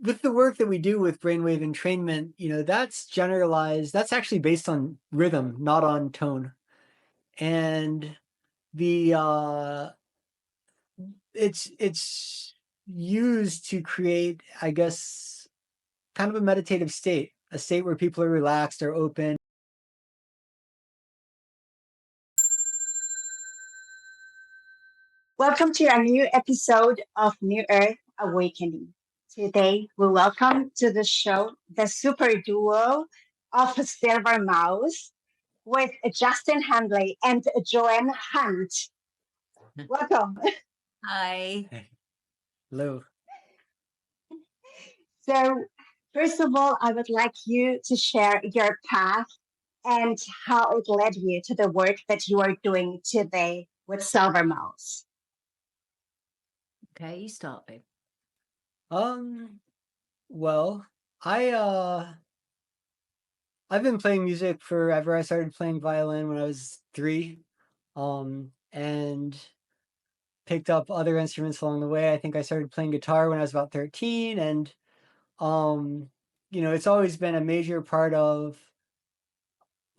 with the work that we do with brainwave entrainment, that's generalized. That's actually based on rhythm, not on tone. And the it's used to create, I guess, kind of a meditative state, a state where people are relaxed or open. Welcome to a new episode of New Earth Awakening. Today, we welcome to the show the super duo of Silvermouse with Justin Handley and Joanne Hunt. Welcome. Hi. Hello. So, first of all, I would like you to share your path and how it led you to the work that you are doing today with Silvermouse. Okay, you start, babe. Well, I've been playing music forever. I started playing violin when I was 3, and picked up other instruments along the way. I think I started playing guitar when I was about 13, and um, it's always been a major part of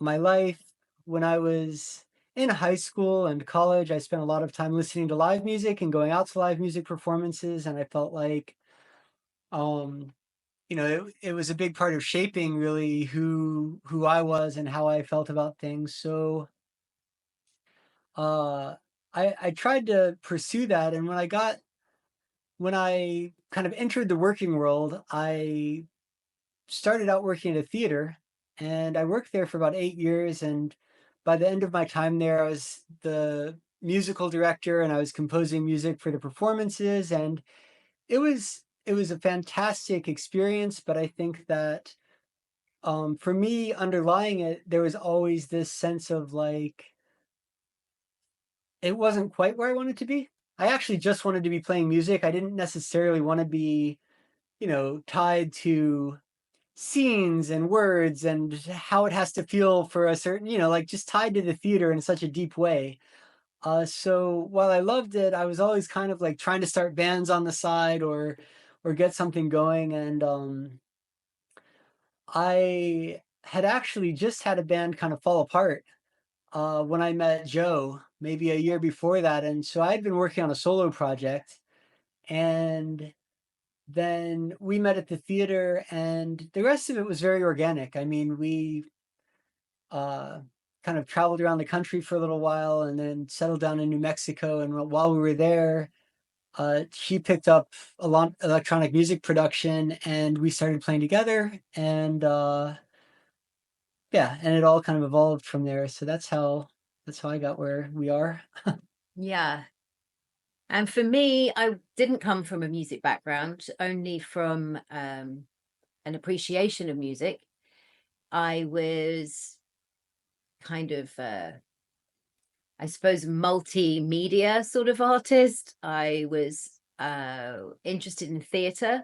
my life. When I was in high school and college, I spent a lot of time listening to live music and going out to live music performances, and I felt like um, it was a big part of shaping really who I was and how I felt about things. So uh, I tried to pursue that, and when I kind of entered the working world, I started out working at a theater, and I worked there for about 8 years. And by the end of my time there, I was the musical director, and I was composing music for the performances, and it was a fantastic experience. But I think that for me, underlying it, there was always this sense of like it wasn't quite where I wanted to be. I actually just wanted to be playing music. I didn't necessarily want to be, tied to scenes and words and how it has to feel for a certain, like just tied to the theater in such a deep way. So while I loved it, I was always kind of like trying to start bands on the side or get something going. And I had actually just had a band kind of fall apart when I met Joe, maybe a year before that. And so I'd been working on a solo project, and then we met at the theater, and the rest of it was very organic. I mean, we uh, kind of traveled around the country for a little while and then settled down in New Mexico. And while we were there, she picked up a lot electronic music production, and we started playing together. And yeah, and it all kind of evolved from there. So that's how I got where we are. Yeah. And for me, I didn't come from a music background, only from an appreciation of music. I was kind of, I suppose, multimedia sort of artist. I was interested in theatre.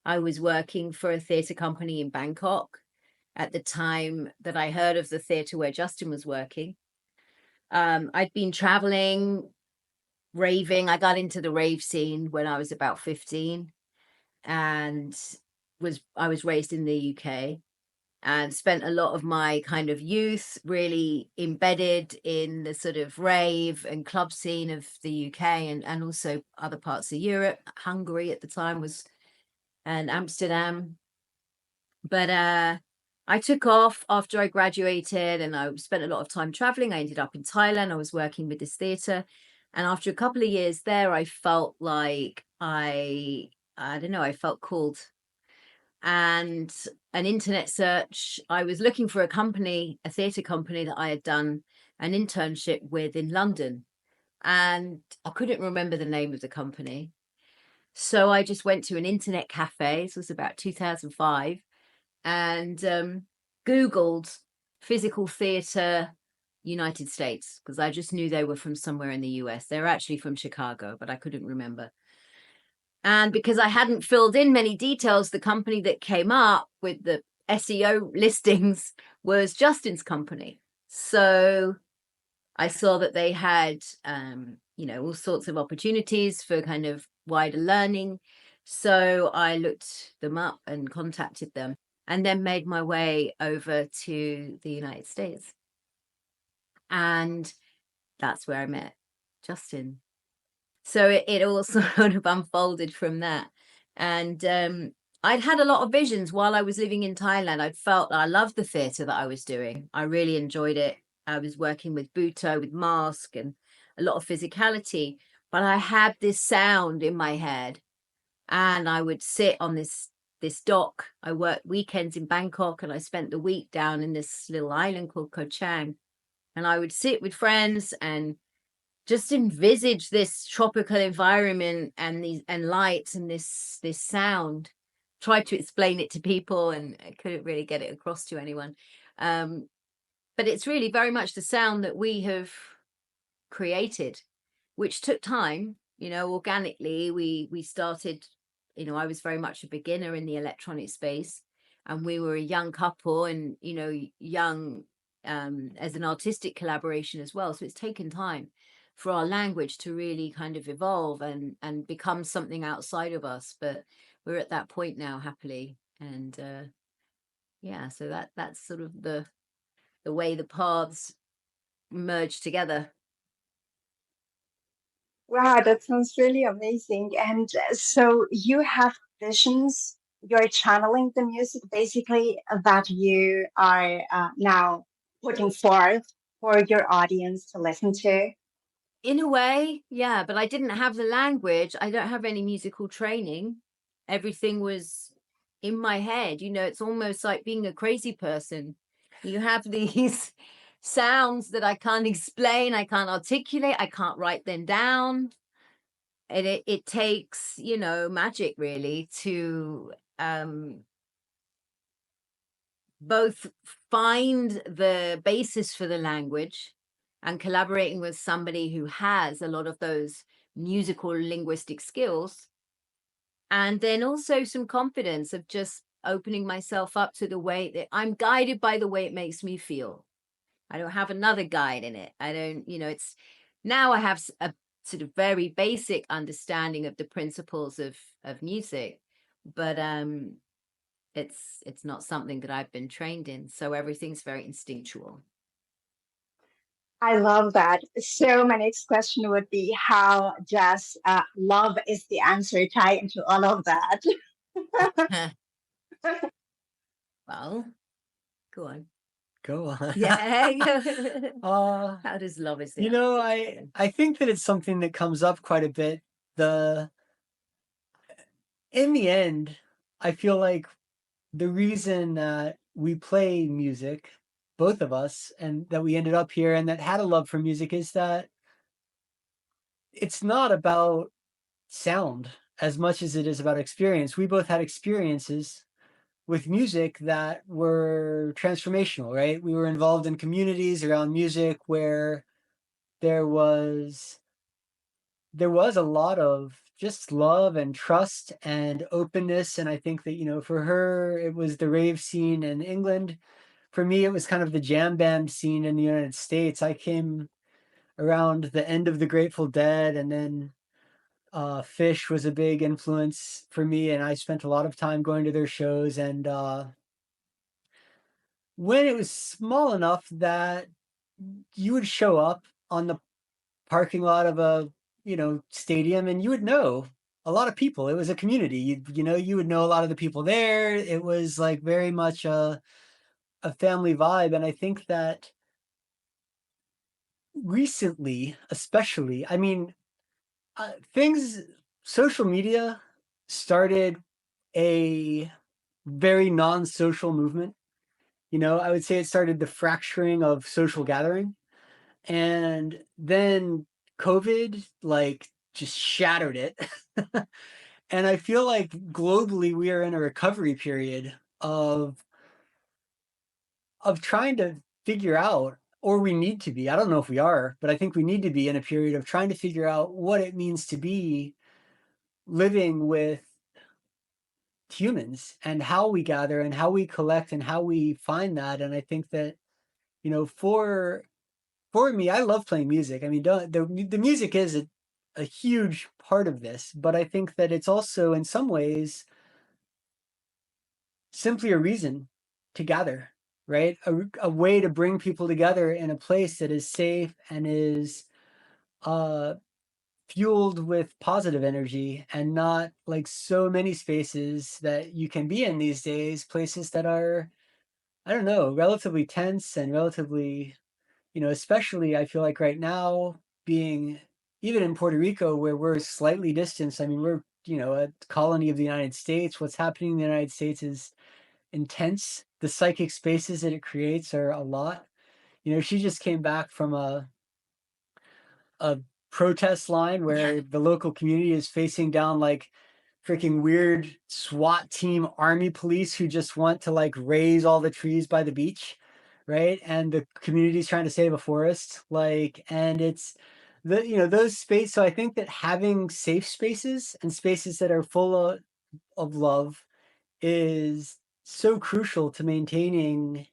I was working for a theatre company in Bangkok at the time that I heard of the theatre where Justin was working. I'd been traveling, raving. I got into the rave scene when I was about 15, and I was raised in the UK and spent a lot of my kind of youth really embedded in the sort of rave and club scene of the UK, and also other parts of Europe. Hungary at the time was, and Amsterdam. But I took off after I graduated, and I spent a lot of time traveling. I ended up in Thailand. I was working with this theater, and after a couple of years there, I felt like I don't know, I felt called. And an internet search, I was looking for a company, a theater company that I had done an internship with in London, and I couldn't remember the name of the company. So I just went to an internet cafe. This was about 2005, and Googled physical theater United States, because I just knew they were from somewhere in the US. They're actually from Chicago, but I couldn't remember. And because I hadn't filled in many details, the company that came up with the SEO listings was Justin's company. So I saw that they had, all sorts of opportunities for kind of wider learning. So I looked them up and contacted them, and then made my way over to the United States. And that's where I met Justin. So it all sort of unfolded from that. And I'd had a lot of visions while I was living in Thailand. I felt I loved the theatre that I was doing. I really enjoyed it. I was working with Bhutto, with mask and a lot of physicality. But I had this sound in my head, and I would sit on this dock. I worked weekends in Bangkok, and I spent the week down in this little island called Koh Chang. And I would sit with friends and just envisage this tropical environment and these and lights and this sound. Tried to explain it to people, and I couldn't really get it across to anyone. But it's really very much the sound that we have created, which took time. Organically, we started. I was very much a beginner in the electronic space, and we were a young couple, and young as an artistic collaboration as well. So it's taken time for our language to really kind of evolve and become something outside of us. But we're at that point now, happily, and yeah. So that's sort of the way the paths merge together. Wow, that sounds really amazing. And so you have visions, you're channeling the music basically that you are now putting forth for your audience to listen to. In a way, yeah, but I didn't have the language. I don't have any musical training. Everything was in my head. It's almost like being a crazy person. You have these sounds that I can't explain, I can't articulate, I can't write them down. And it takes, magic really to both find the basis for the language and collaborating with somebody who has a lot of those musical linguistic skills, and then also some confidence of just opening myself up to the way that I'm guided by the way it makes me feel. I don't have another guide in it. I don't, it's now I have a sort of very basic understanding of the principles of music, but it's not something that I've been trained in, so everything's very instinctual. I love that. So my next question would be, how does love is the answer tie into all of that? Well, go on. Go on. Yeah. uh, How does love is the you know, answer? I think that it's something that comes up quite a bit. In the end, I feel like the reason that we play music, both of us, and that we ended up here and that had a love for music is that it's not about sound as much as it is about experience. We both had experiences with music that were transformational, right? We were involved in communities around music where there was a lot of just love and trust and openness. And I think that, for her, it was the rave scene in England. For me, it was kind of the jam band scene in the United States. I came around the end of the Grateful Dead, and then Fish was a big influence for me, and I spent a lot of time going to their shows. And when it was small enough that you would show up on the parking lot of a, stadium, and you would know a lot of people. It was a community. You would know a lot of the people there. It was like very much a family vibe. And I think that recently, especially, I mean, things, social media started a very non-social movement. I would say it started the fracturing of social gathering. And then COVID, like, just shattered it. And I feel like globally we are in a recovery period of trying to figure out, or we need to be, I don't know if we are, but I think we need to be in a period of trying to figure out what it means to be living with humans and how we gather and how we collect and how we find that. And I think that, for me, I love playing music. I mean, the music is a huge part of this, but I think that it's also in some ways simply a reason to gather, right? A way to bring people together in a place that is safe and is uh, fueled with positive energy, and not like so many spaces that you can be in these days, places that are, I don't know, relatively tense and relatively, especially I feel like right now, being even in Puerto Rico where we're slightly distanced. I mean, we're, a colony of the United States. What's happening in the United States is intense. The psychic spaces that it creates are a lot. She just came back from a protest line where the local community is facing down like freaking weird SWAT team army police who just want to like raise all the trees by the beach, right? And the community's trying to save a forest, like, and it's those spaces. So I think that having safe spaces and spaces that are full of love is so crucial to maintaining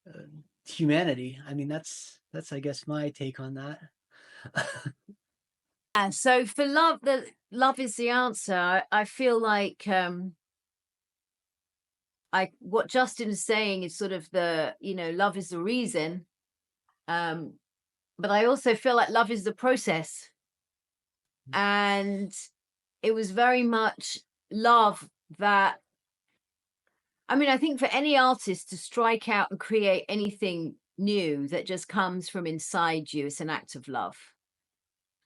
uh, humanity. I mean, that's I guess my take on that. Yeah, so for love, the love is the answer. I feel like what Justin is saying is sort of the, love is the reason. But I also feel like love is the process. And it was very much love that, I mean, I think for any artist to strike out and create anything new that just comes from inside you, it's an act of love.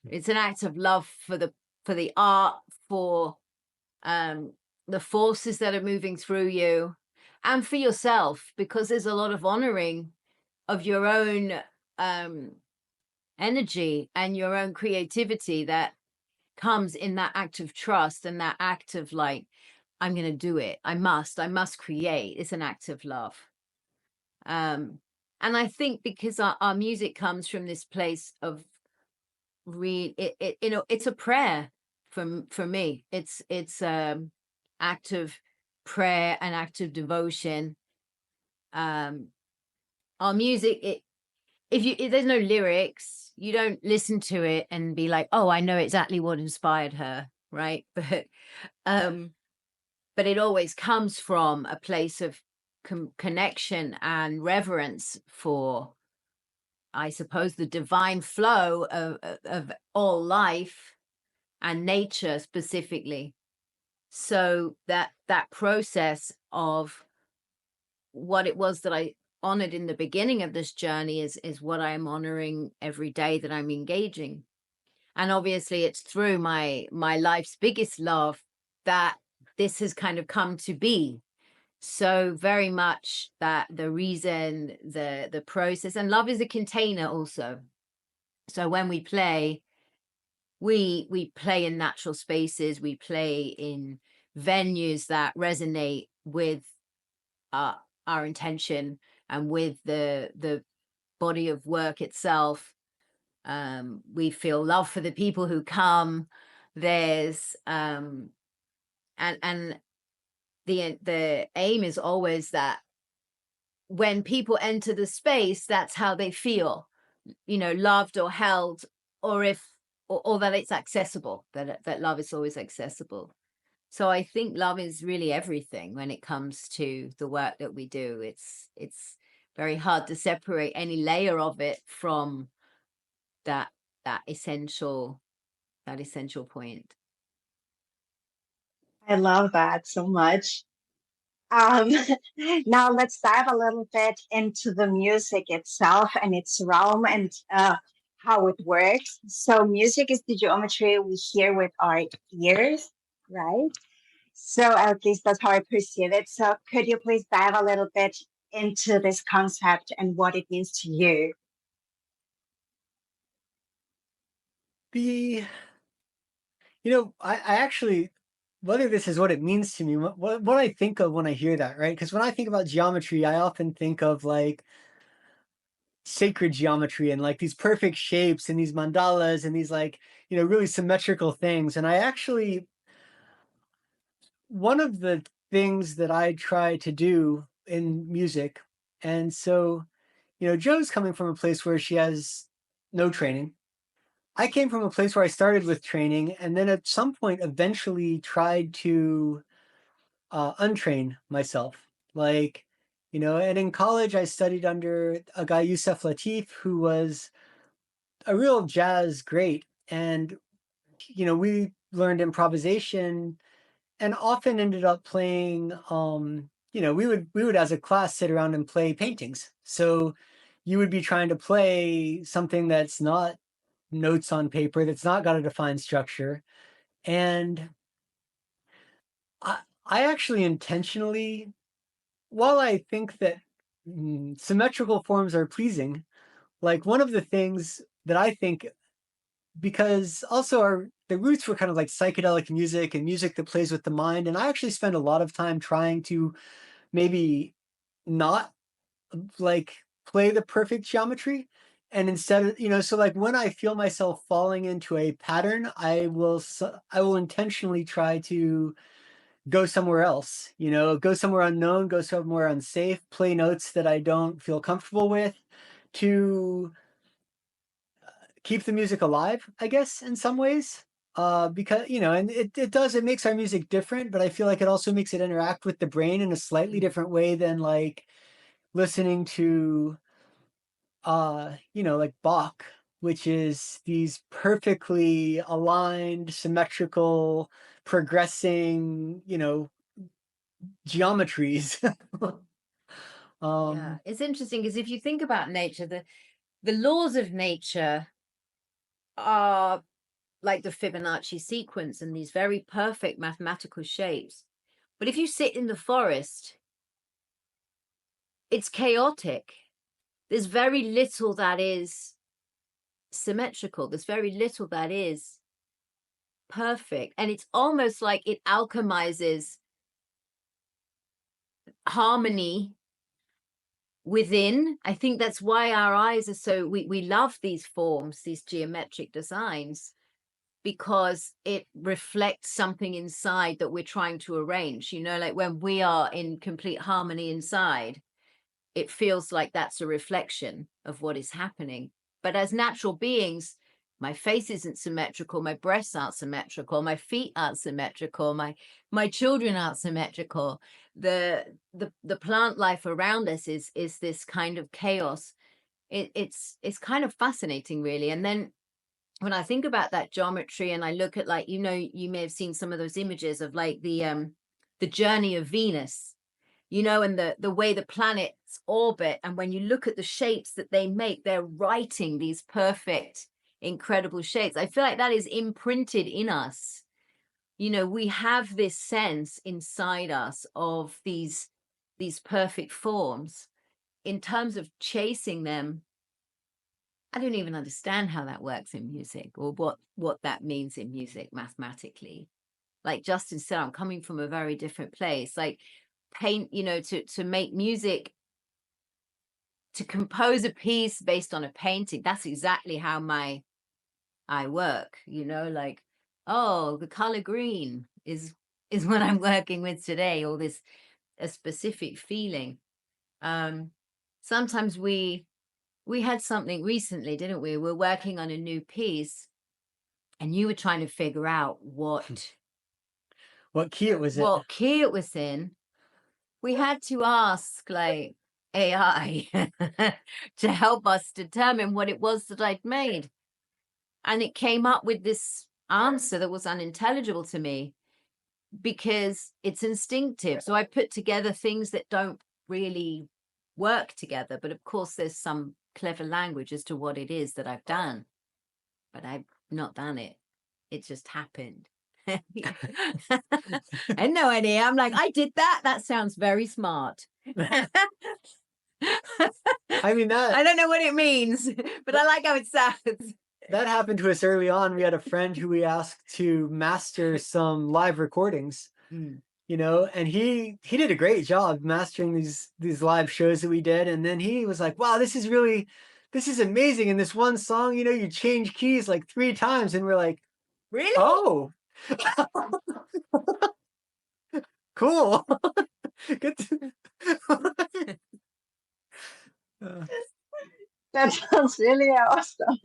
It's an act of love for the art, for um, the forces that are moving through you, and for yourself, because there's a lot of honoring of your own energy and your own creativity that comes in that act of trust and that act of like, I'm going to do it. I must create. It's an act of love. And I think because our music comes from this place of it's a prayer for me. It's act of prayer and act of devotion. Our music, if there's no lyrics, you don't listen to it and be like, oh, I know exactly what inspired her, right? But it always comes from a place of connection and reverence for, I suppose, the divine flow of all life and nature specifically. So that process of what it was that I honored in the beginning of this journey is what I am honoring every day that I'm engaging. And obviously it's through my life's biggest love that this has kind of come to be. So very much that the reason, the process, and love is a container also. So when we play, we play in natural spaces, we play in venues that resonate with our intention and with the body of work itself. We feel love for the people who come. There's and the aim is always that when people enter the space, that's how they feel, loved or held, or or that it's accessible, that love is always accessible. So I think love is really everything when it comes to the work that we do. It's very hard to separate any layer of it from that that essential point. I love that so much. Um, now let's dive a little bit into the music itself and its realm and how it works. So, music is the geometry we hear with our ears, right? So, at least that's how I perceive it. So, could you please dive a little bit into this concept and what it means to you? The I actually, whether this is what it means to me, what I think of when I hear that, right? Because when I think about geometry, I often think of like sacred geometry and like these perfect shapes and these mandalas and these like, really symmetrical things. And I actually, one of the things that I try to do in music, and so, Joe's coming from a place where she has no training. I came from a place where I started with training, and then at some point eventually tried to untrain myself. Like, and in college I studied under a guy, Yusef Latif, who was a real jazz great. And, we learned improvisation and often ended up playing, we would as a class sit around and play paintings. So you would be trying to play something that's not notes on paper, that's not got a defined structure. And I actually intentionally, while I think that symmetrical forms are pleasing, like one of the things that I think, because also the roots were kind of like psychedelic music and music that plays with the mind, and I actually spend a lot of time trying to maybe not like play the perfect geometry, and instead of, so like when I feel myself falling into a pattern, I will intentionally try to go somewhere else, go somewhere unknown, go somewhere unsafe, play notes that I don't feel comfortable with, to keep the music alive, I guess, in some ways. Because, and it makes our music different, but I feel like it also makes it interact with the brain in a slightly different way than like listening to, like Bach, which is these perfectly aligned, symmetrical, progressing, geometries. Yeah, um, it's interesting because if you think about nature, the laws of nature are like the Fibonacci sequence and these very perfect mathematical shapes. But if you sit in the forest, it's chaotic. There's very little that is symmetrical. There's very little that is perfect. And it's almost like it alchemizes harmony within. I think that's why our eyes are so, we love these forms, these geometric designs, because it reflects something inside that we're trying to arrange. Like when we are in complete harmony inside, it feels like that's a reflection of what is happening. But as natural beings, my face isn't symmetrical, my breasts aren't symmetrical, my feet aren't symmetrical, my children aren't symmetrical. The plant life around us is this kind of chaos. It's kind of fascinating, really. And then when I think about that geometry and I look at, like, you may have seen some of those images of like the journey of Venus, and the way the planets orbit. And when you look at the shapes that they make, they're writing these perfect, incredible shapes. I feel like that is imprinted in us. We have this sense inside us of these perfect forms. In terms of chasing them, I don't even understand how that works in music, or what that means in music mathematically. Like Justin said, I'm coming from a very different place. Like paint, to make music, to compose a piece based on a painting, that's exactly how I work. Like, oh, the color green is what I'm working with today, or this a specific feeling. Sometimes we had something recently, didn't we? We're working on a new piece, and you were trying to figure out what key it was in. what key it was in. We had to ask, like, AI to help us determine what it was that I'd made. And it came up with this answer that was unintelligible to me because it's instinctive. So I put together things that don't really work together. But of course, there's some clever language as to what it is that I've done. But I've not done it. It just happened. I had no idea. I'm like, I did that. That sounds very smart. I mean, I don't know what it means, but I like how it sounds. That happened to us early on. We had a friend who we asked to master some live recordings, and he did a great job mastering these live shows that we did. And then he was like, wow, this is amazing. In this one song, you change keys like 3 times. And we're like, Really? oh, cool. Good. That sounds really awesome.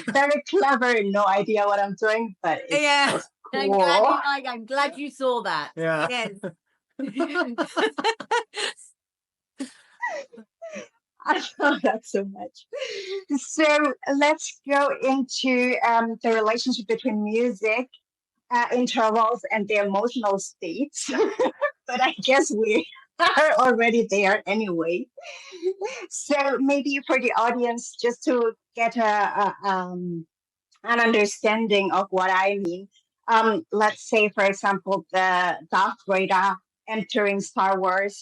Very clever. No idea what I'm doing, but it's Yeah, just I'm glad cool. you like. I'm glad you saw that. Yeah. Yes. I love that so much. So let's go into the relationship between music, intervals, and the emotional states. But I guess we are already there anyway. So maybe for the audience, just to get an understanding of what I mean. Let's say, for example, the Darth Vader entering Star Wars,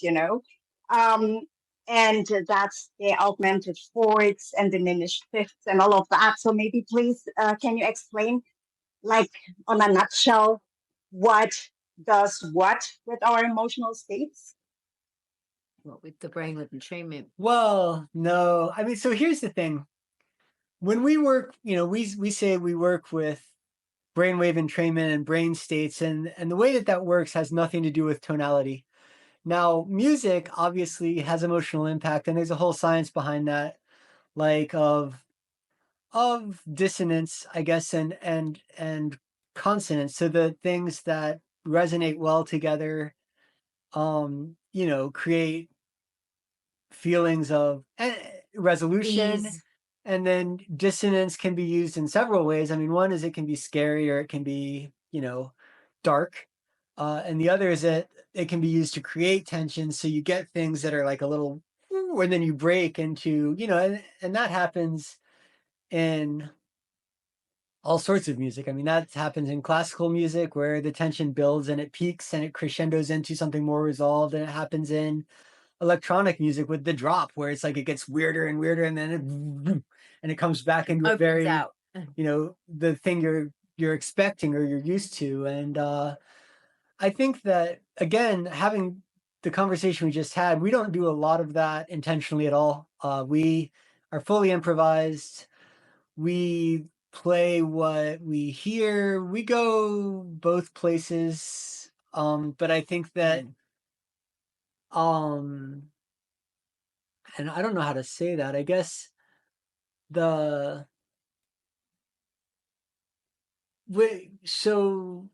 um, and that's the augmented fourths and diminished fifths and all of that. So maybe please, can you explain, like on a nutshell, what does what with our emotional states? What with the Brainwave Entrainment? Well, no. I mean, so here's the thing. When we work, we say we work with brainwave entrainment and brain states, and the way that works has nothing to do with tonality. Now, music obviously has emotional impact, and there's a whole science behind that, like of dissonance, I guess, and consonance. So the things that resonate well together, create feelings of resolution. Ease. And then dissonance can be used in several ways. I mean, one is it can be scary or it can be, dark. And the other is that it can be used to create tension. So you get things that are like a little, and then you break into, and that happens in all sorts of music. I mean, that happens in classical music where the tension builds and it peaks and it crescendos into something more resolved. And it happens in electronic music with the drop where it's like it gets weirder and weirder and then and it comes back into a Opens very, out. the thing you're expecting or you're used to. And I think that, again, having the conversation we just had, we don't do a lot of that intentionally at all. We are fully improvised. We play what we hear. We go both places. But I think that um and I don't know how to say that. I guess the so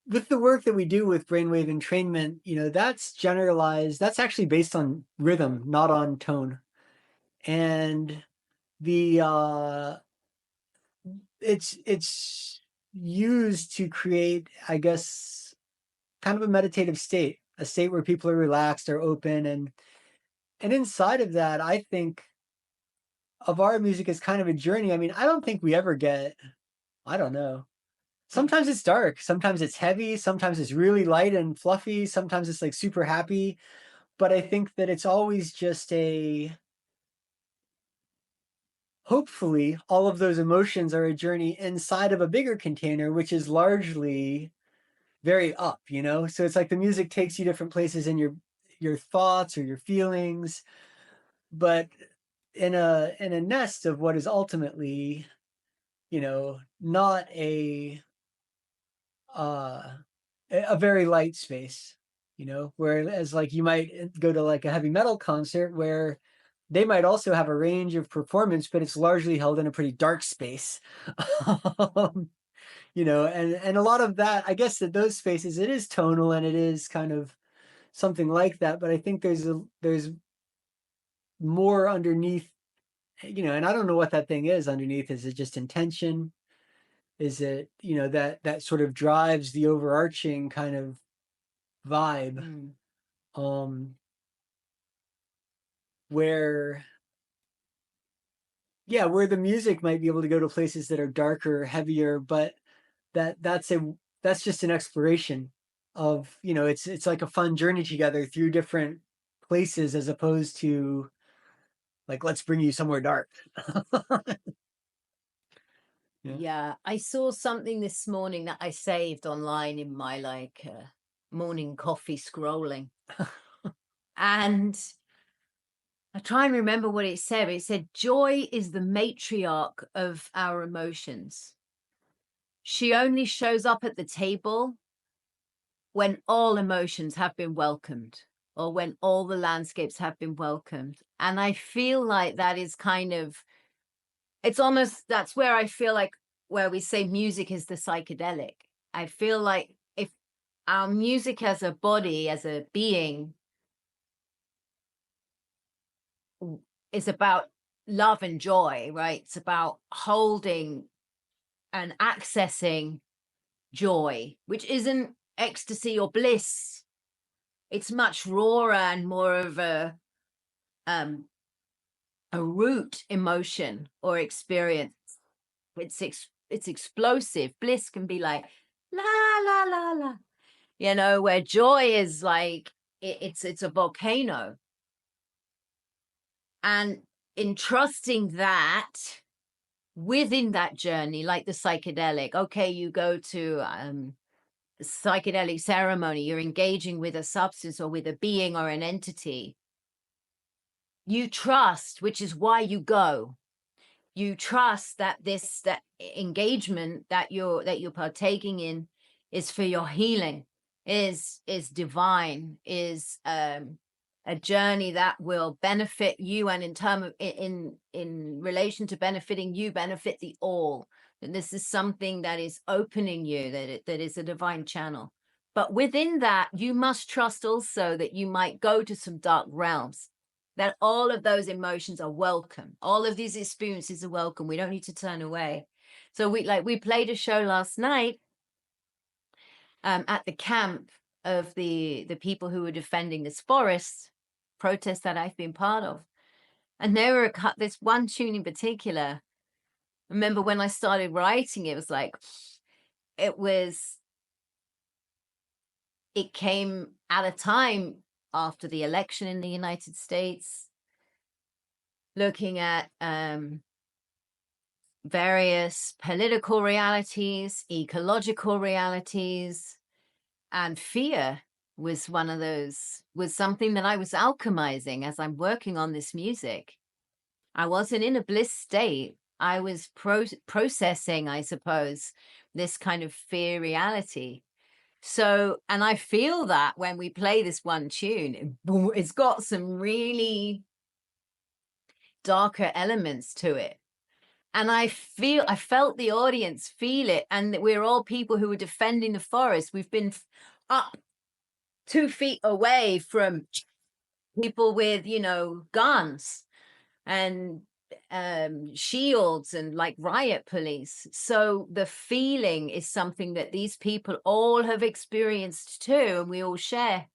with the work that we do with brainwave entrainment, that's generalized. That's actually based on rhythm, not on tone. And the it's used to create, I guess, kind of a meditative state, a state where people are relaxed, are open, and inside of that, I think of our music as kind of a journey. I mean, I don't think we ever get, I don't know. Sometimes it's dark, sometimes it's heavy, sometimes it's really light and fluffy, sometimes it's like super happy. But I think that it's always just hopefully, all of those emotions are a journey inside of a bigger container, which is largely very up, So it's like the music takes you different places in your thoughts or your feelings, but in a nest of what is ultimately, not uh a very light space, whereas like you might go to like a heavy metal concert where they might also have a range of performance, but it's largely held in a pretty dark space. um, and a lot of that, I guess that those spaces, it is tonal and it is kind of something like that, but I think there's more underneath, and I don't know what that thing is underneath. Is it just intention? Is it, that sort of drives the overarching kind of vibe, um, where, yeah, where the music might be able to go to places that are darker, heavier, but that's just an exploration of, it's like a fun journey together through different places as opposed to like, let's bring you somewhere dark. Yeah. Yeah, I saw something this morning that I saved online in my morning coffee scrolling. And I try and remember what it said. It said, joy is the matriarch of our emotions. She only shows up at the table when all emotions have been welcomed or when all the landscapes have been welcomed. And I feel like that is kind of it's almost, that's where I feel like, where we say music is the psychedelic. I feel like if our music as a body, as a being, is about love and joy, right? It's about holding and accessing joy, which isn't ecstasy or bliss. It's much rawer and more of um a root emotion or experience. It's explosive. Bliss can be like la la la la, you know, where joy is like it's a volcano. And in trusting that within that journey, like the psychedelic, okay, you go to psychedelic ceremony, you're engaging with a substance or with a being or an entity. You trust, which is why you go. You trust that that engagement that you're partaking in is for your healing, is divine, is a journey that will benefit you, and in term of in relation to benefiting you, benefit the all. And this is something that is opening you, that is a divine channel. But within that, you must trust also that you might go to some dark realms, that all of those emotions are welcome. All of these experiences are welcome. We don't need to turn away. So we played a show last night at the camp of the people who were defending this forest protest that I've been part of. And there were this one tune in particular. Remember when I started writing, it was like, it came at a time after the election in the United States, looking at various political realities, ecological realities, and fear was one of those, was something that I was alchemizing as I'm working on this music. I wasn't in a bliss state. I was processing, I suppose, this kind of fear reality. So, and I feel that when we play this one tune, it's got some really darker elements to it. And I felt the audience feel it. And that we're all people who are defending the forest. We've been up 2 feet away from people with, you know, guns and shields and like riot police. So the feeling is something that these people all have experienced too, and we all share.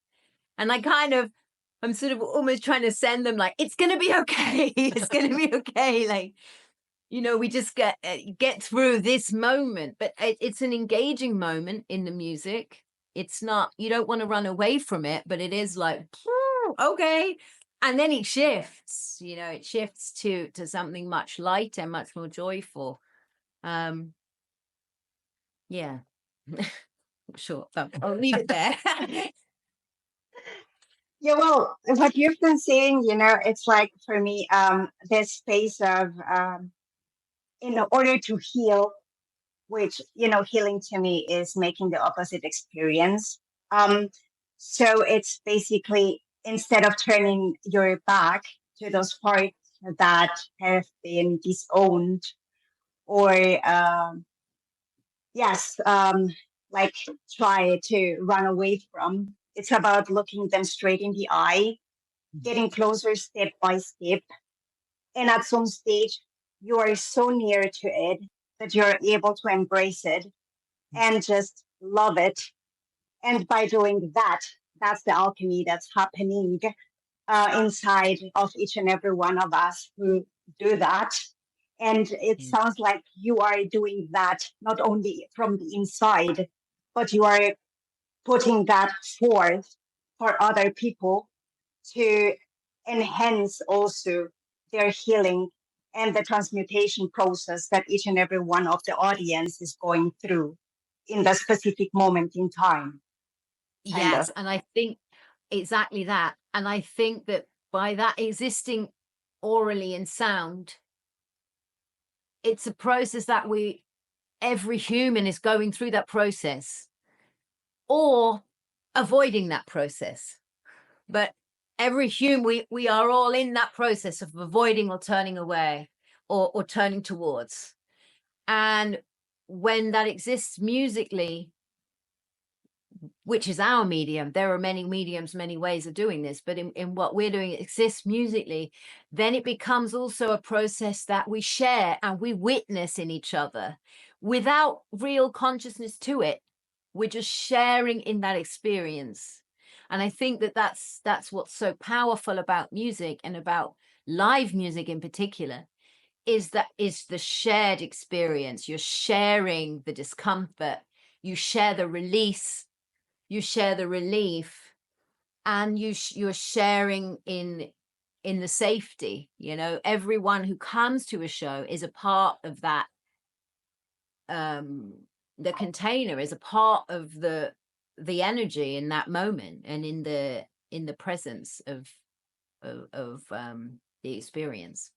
And I'm sort of almost trying to send them like, it's going to be okay. It's going to be okay. Like, you know, we just get through this moment. But it's an engaging moment in the music. It's not, you don't want to run away from it, but it is like, okay. And then it shifts, you know, it shifts to something much lighter, much more joyful. Yeah. Sure. I'll leave it there. Yeah, well, what you've been saying, it's like for me, this space of in order to heal, which healing to me is making the opposite experience. Um, so it's basically instead of turning your back to those parts that have been disowned or yes, like try to run away from. It's about looking them straight in the eye, getting closer step by step. And at some stage, you are so near to it that you're able to embrace it and just love it. And by doing that, that's the alchemy that's happening inside of each and every one of us who do that. And it sounds like you are doing that not only from the inside, but you are putting that forth for other people to enhance also their healing and the transmutation process that each and every one of the audience is going through in the specific moment in time. Yes, and I think exactly that. And I think that by that existing orally in sound, it's a process that every human is going through that process or avoiding that process. But every human, we are all in that process of avoiding or turning away. or turning towards. And when that exists musically, which is our medium, there are many mediums, many ways of doing this, but in what we're doing, it exists musically, then it becomes also a process that we share and we witness in each other without real consciousness to it. We're just sharing in that experience. And I think that that's what's so powerful about music, and about live music in particular, is the shared experience. You're sharing the discomfort, you share the release, you share the relief, and you're sharing in the safety. Everyone who comes to a show is a part of that. The container is a part of the energy in that moment, and in the presence of the experience.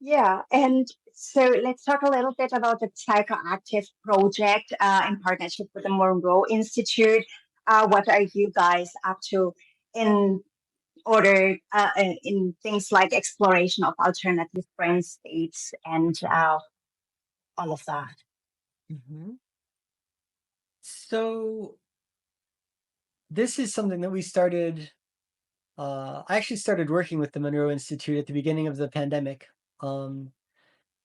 Yeah, and so let's talk a little bit about the Psychoactive Project in partnership with the Monroe Institute. What are you guys up to in in things like exploration of alternative brain states and all of that? Mm-hmm. So this is something that we started. I actually started working with the Monroe Institute at the beginning of the pandemic.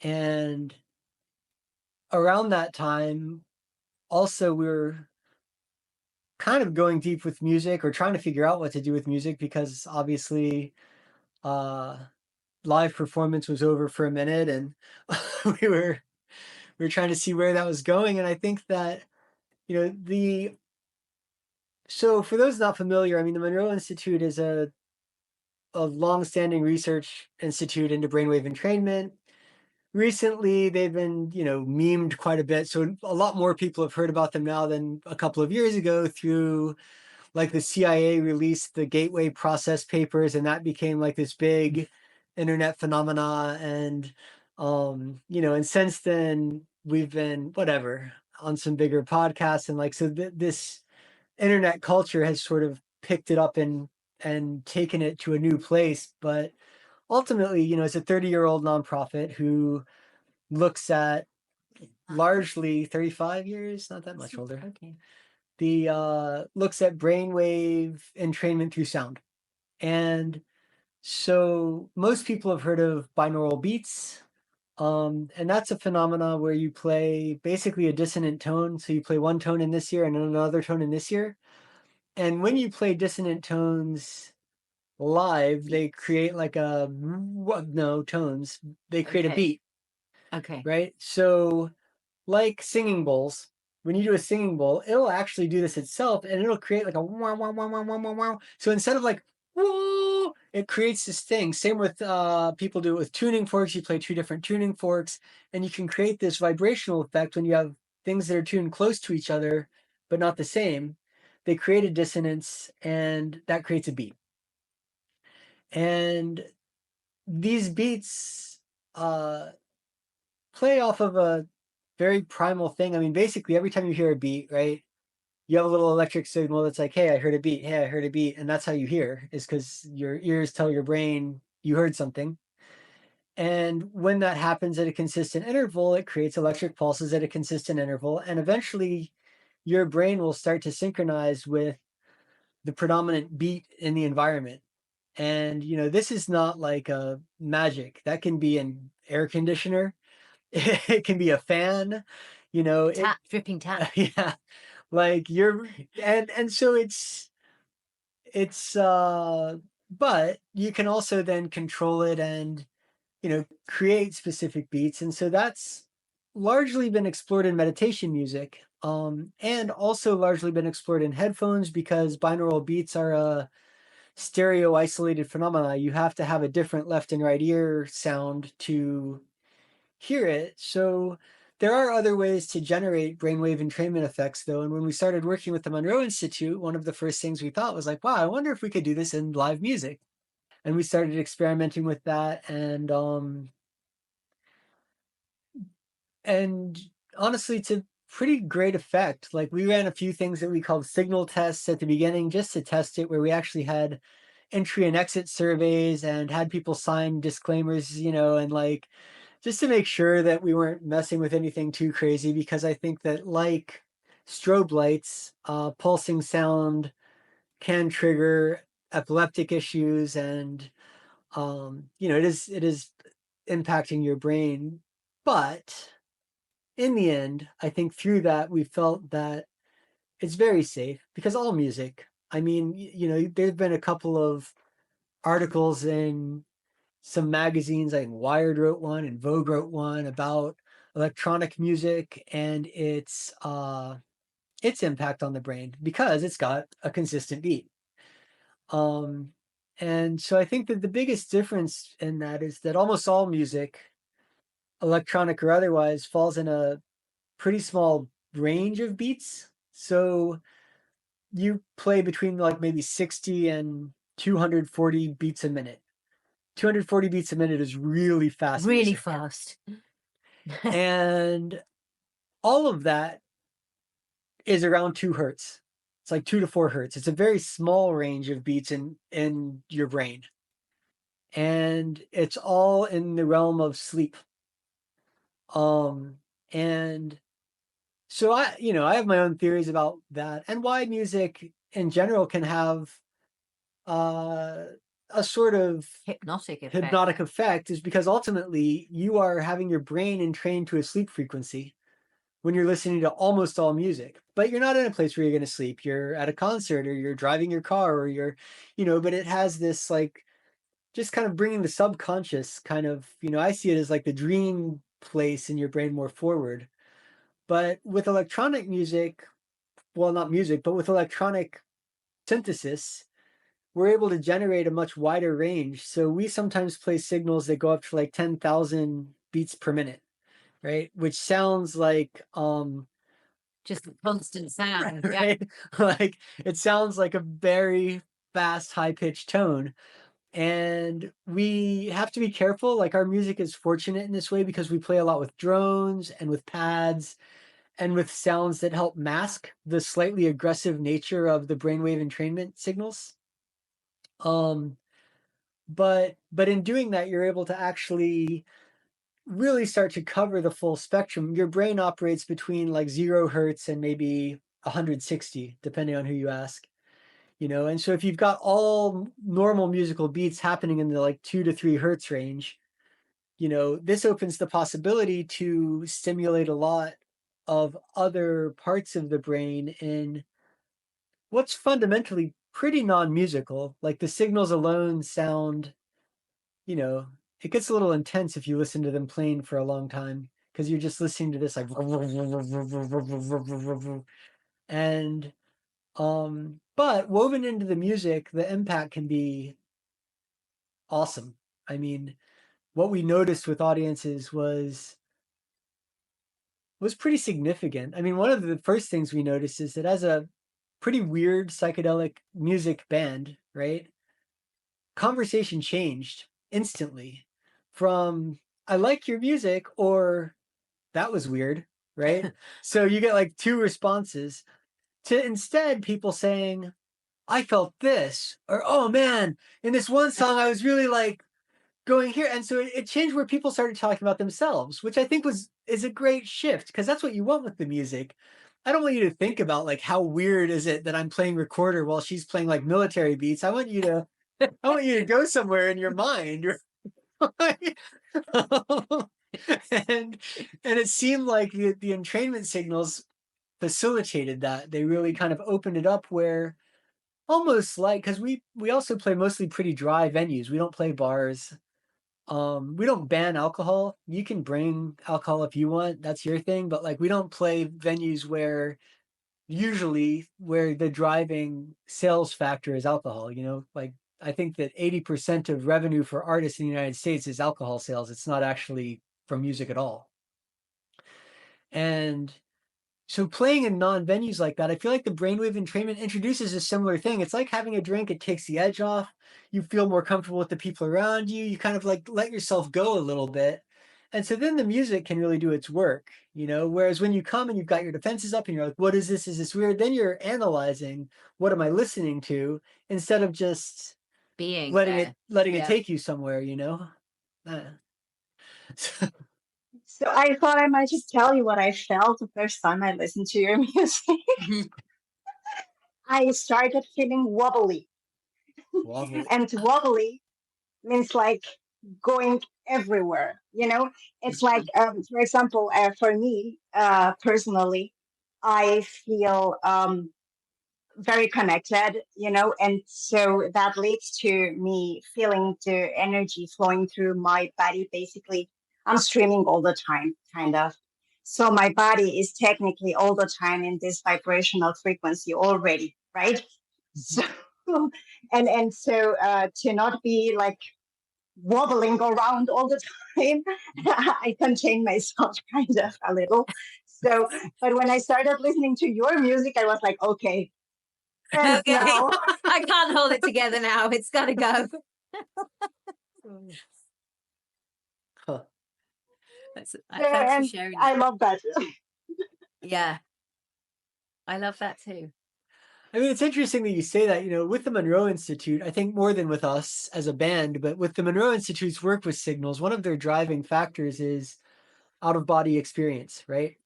And around that time, also, we were kind of going deep with music, or trying to figure out what to do with music, because obviously live performance was over for a minute, and we were trying to see where that was going. And I think that, so for those not familiar, I mean, the Monroe Institute is a long-standing research institute into brainwave entrainment. Recently, they've been, memed quite a bit. So a lot more people have heard about them now than a couple of years ago, through like the CIA released the Gateway Process papers, and that became like this big internet phenomena. And, and since then we've been on some bigger podcasts, and like, so this internet culture has sort of picked it up and taken it to a new place. But ultimately, it's a 30-year-old nonprofit who looks at largely 35 years, not that much older. Okay. Looks at brainwave entrainment through sound. And so most people have heard of binaural beats. And that's a phenomena where you play basically a dissonant tone. So you play one tone in this ear and another tone in this ear. And when you play dissonant tones live, they create like tones. They create a beat. Okay. Right? So like singing bowls, when you do a singing bowl, it'll actually do this itself, and it'll create like a wow, wow, wow, wow, wow, wow, wow. So instead of like, whoa, it creates this thing. Same with people do it with tuning forks. You play two different tuning forks, and you can create this vibrational effect when you have things that are tuned close to each other, but not the same. They create a dissonance, and that creates a beat. And these beats play off of a very primal thing. I mean, basically, every time you hear a beat, right, you have a little electric signal that's like, hey, I heard a beat. Hey, I heard a beat. And that's how you hear, is because your ears tell your brain you heard something. And when that happens at a consistent interval, it creates electric pulses at a consistent interval. And eventually, your brain will start to synchronize with the predominant beat in the environment. And, this is not like a magic. That can be an air conditioner. It can be a fan, Dripping tap. yeah, like and so it's but you can also then control it and, create specific beats. And so that's largely been explored in meditation music, and also largely been explored in headphones, because binaural beats are a stereo isolated phenomena. You have to have a different left and right ear sound to hear it. So there are other ways to generate brainwave entrainment effects, though. And when we started working with the Monroe Institute, one of the first things we thought was like, wow, I wonder if we could do this in live music. And we started experimenting with that. And honestly, to pretty great effect. Like, we ran a few things that we called signal tests at the beginning, just to test it, where we actually had entry and exit surveys and had people sign disclaimers, and like just to make sure that we weren't messing with anything too crazy, because I think that like strobe lights, pulsing sound can trigger epileptic issues, and it is impacting your brain. But in the end, I think through that we felt that it's very safe, because all music, I mean, there've been a couple of articles in some magazines, like Wired wrote one and Vogue wrote one about electronic music and its impact on the brain, because it's got a consistent beat. And so I think that the biggest difference in that is that almost all music, electronic or otherwise, falls in a pretty small range of beats. So you play between like maybe 60 and 240 beats a minute. 240 beats a minute is really fast Really music. fast. And all of that is around 2 hertz. It's like 2 to 4 hertz. It's a very small range of beats in your brain. And it's all in the realm of sleep. And so I have my own theories about that, and why music in general can have uh, a sort of hypnotic effect, is because ultimately you are having your brain entrained to a sleep frequency when you're listening to almost all music. But you're not in a place where you're going to sleep. You're at a concert, or you're driving your car, or but it has this like just kind of bringing the subconscious kind of, I see it as like the dream place in your brain more forward. But with electronic music, well, not music, but with electronic synthesis, we're able to generate a much wider range. So we sometimes play signals that go up to like 10,000 beats per minute, right? Which sounds like just a constant sound, right? Like it sounds like a very fast, high-pitched tone. And we have to be careful. Like our music is fortunate in this way because we play a lot with drones and with pads and with sounds that help mask the slightly aggressive nature of the brainwave entrainment signals. But in doing that, you're able to actually really start to cover the full spectrum. Your brain operates between like 0 hertz and maybe 160, depending on who you ask. And so if you've got all normal musical beats happening in the like 2 to 3 hertz range, this opens the possibility to stimulate a lot of other parts of the brain in what's fundamentally pretty non-musical. Like the signals alone sound, you know, it gets a little intense if you listen to them playing for a long time, because you're just listening to this like and but woven into the music, the impact can be awesome. I mean, what we noticed with audiences was pretty significant. I mean, one of the first things we noticed is that as a pretty weird psychedelic music band, right? Conversation changed instantly from "I like your music" or "that was weird," right? So you get like 2 responses to instead people saying, "I felt this," or "Oh man, in this one song I was really like going here." And so it changed where people started talking about themselves, which I think is a great shift, because that's what you want with the music. I don't want you to think about like how weird is it that I'm playing recorder while she's playing like military beats. I want you to go somewhere in your mind. and and it seemed like the entrainment signals facilitated that. They really kind of opened it up, where almost like, because we also play mostly pretty dry venues. We don't play bars. We don't ban alcohol. You can bring alcohol if you want. That's your thing. But like we don't play venues where the driving sales factor is alcohol, like I think that 80% of revenue for artists in the United States is alcohol sales. It's not actually from music at all. And so playing in non-venues like that, I feel like the brainwave entrainment introduces a similar thing. It's like having a drink. It takes the edge off. You feel more comfortable with the people around you. You kind of like let yourself go a little bit. And so then the music can really do its work, whereas when you come and you've got your defenses up and you're like, what is this? Is this weird? Then you're analyzing, what am I listening to? Instead of just being letting there. it take you somewhere, you know. So, So I thought I might just tell you what I felt the first time I listened to your music. I started feeling wobbly, wobbly. and wobbly means like going everywhere. It's like, for example, for me personally, I feel very connected, and so that leads to me feeling the energy flowing through my body. Basically, I'm streaming all the time, kind of. So my body is technically all the time in this vibrational frequency already, right? So, and so to not be like wobbling around all the time, I contain myself kind of a little. So, but when I started listening to your music, I was like, okay, and Okay. now, I can't hold it together now. It's got to go. Huh. Thanks for and sharing I that. love that. Yeah, I love that too. I mean, it's interesting that you say that, you know, with the Monroe Institute, I think more than with us as a band, but with the Monroe Institute's work with signals, one of their driving factors is out-of-body experience, right?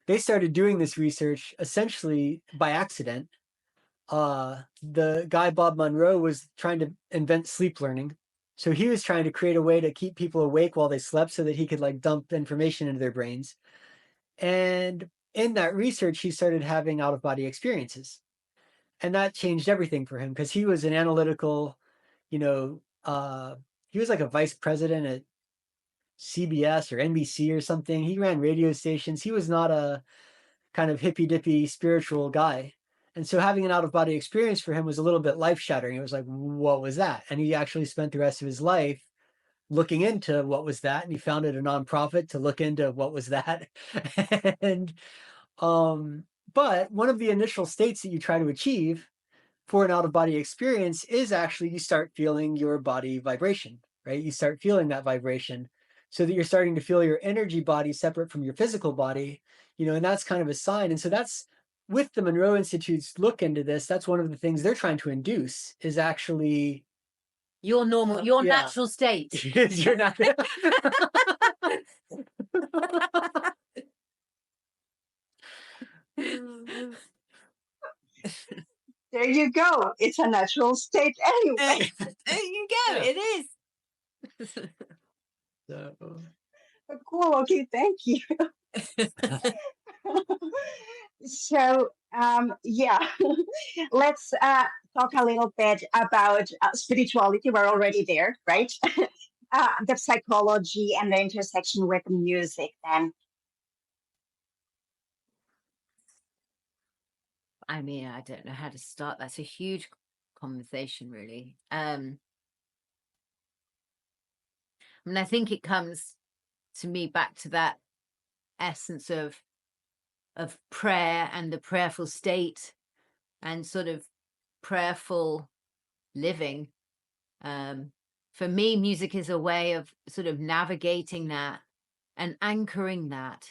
They started doing this research essentially by accident. The guy, Bob Monroe, was trying to invent sleep learning. So he was trying to create a way to keep people awake while they slept so that he could like dump information into their brains. And in that research, he started having out-of-body experiences. And that changed everything for him because he was an analytical, you know, he was like a vice president at CBS or NBC or something. He ran radio stations. He was not a kind of hippy dippy spiritual guy. And so having an out of body experience for him was a little bit life shattering. It was like, what was that? And he actually spent the rest of his life looking into what was that. And he founded a nonprofit to look into what was that. and, um, but one of the initial states that you try to achieve for an out of body experience is actually you start feeling your body vibration, right? You start feeling that vibration so that you're starting to feel your energy body separate from your physical body, you know, and that's kind of a sign. And so that's with the Monroe Institute's look into this, that's one of the things they're trying to induce is actually Your normal, your yeah. natural state. You're not. There you go. It's a natural state anyway. There you go. Yeah. It is. So, Cool. Okay. Thank you. So, yeah, let's talk a little bit about spirituality. We're already there, right? The psychology and the intersection with music, then. I mean, I don't know how to start. That's a huge conversation, really. I mean, I think it comes to me back to that essence of prayer and the prayerful state and sort of prayerful living. For me, music is a way of sort of navigating that and anchoring that.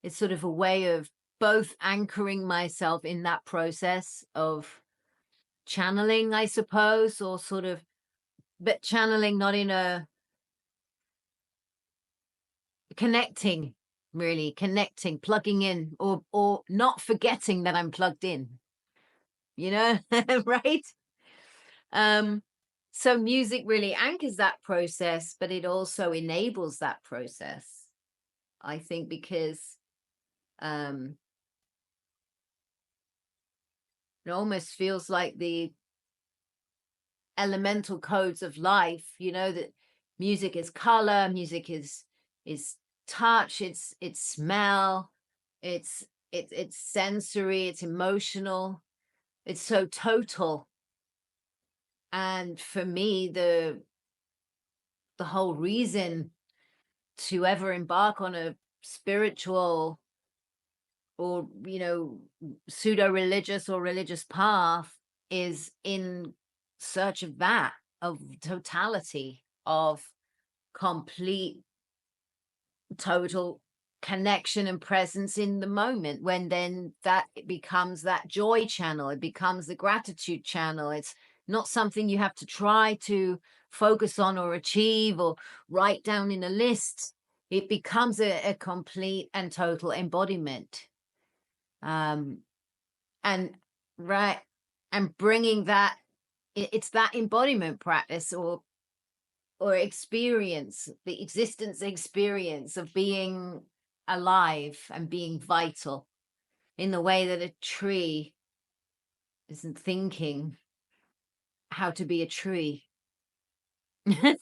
It's sort of a way of both anchoring myself in that process of channeling, I suppose, or sort of, but channeling not in a connecting, really connecting, plugging in, or not forgetting that I'm plugged in, you know, right? So music really anchors that process, but it also enables that process, I think, because it almost feels like the elemental codes of life, you know, that music is color, music is touch, it's smell, it's sensory, it's emotional, it's so total. And for me, the whole reason to ever embark on a spiritual or, you know, pseudo religious or religious path is in search of that, of totality, of complete total connection and presence in the moment, when then that it becomes that joy channel, it becomes the gratitude channel, it's not something you have to try to focus on or achieve or write down in a list. It becomes a complete and total embodiment. And right, and bringing that, it's that embodiment practice or experience, the existence experience of being alive and being vital in the way that a tree isn't thinking how to be a tree. I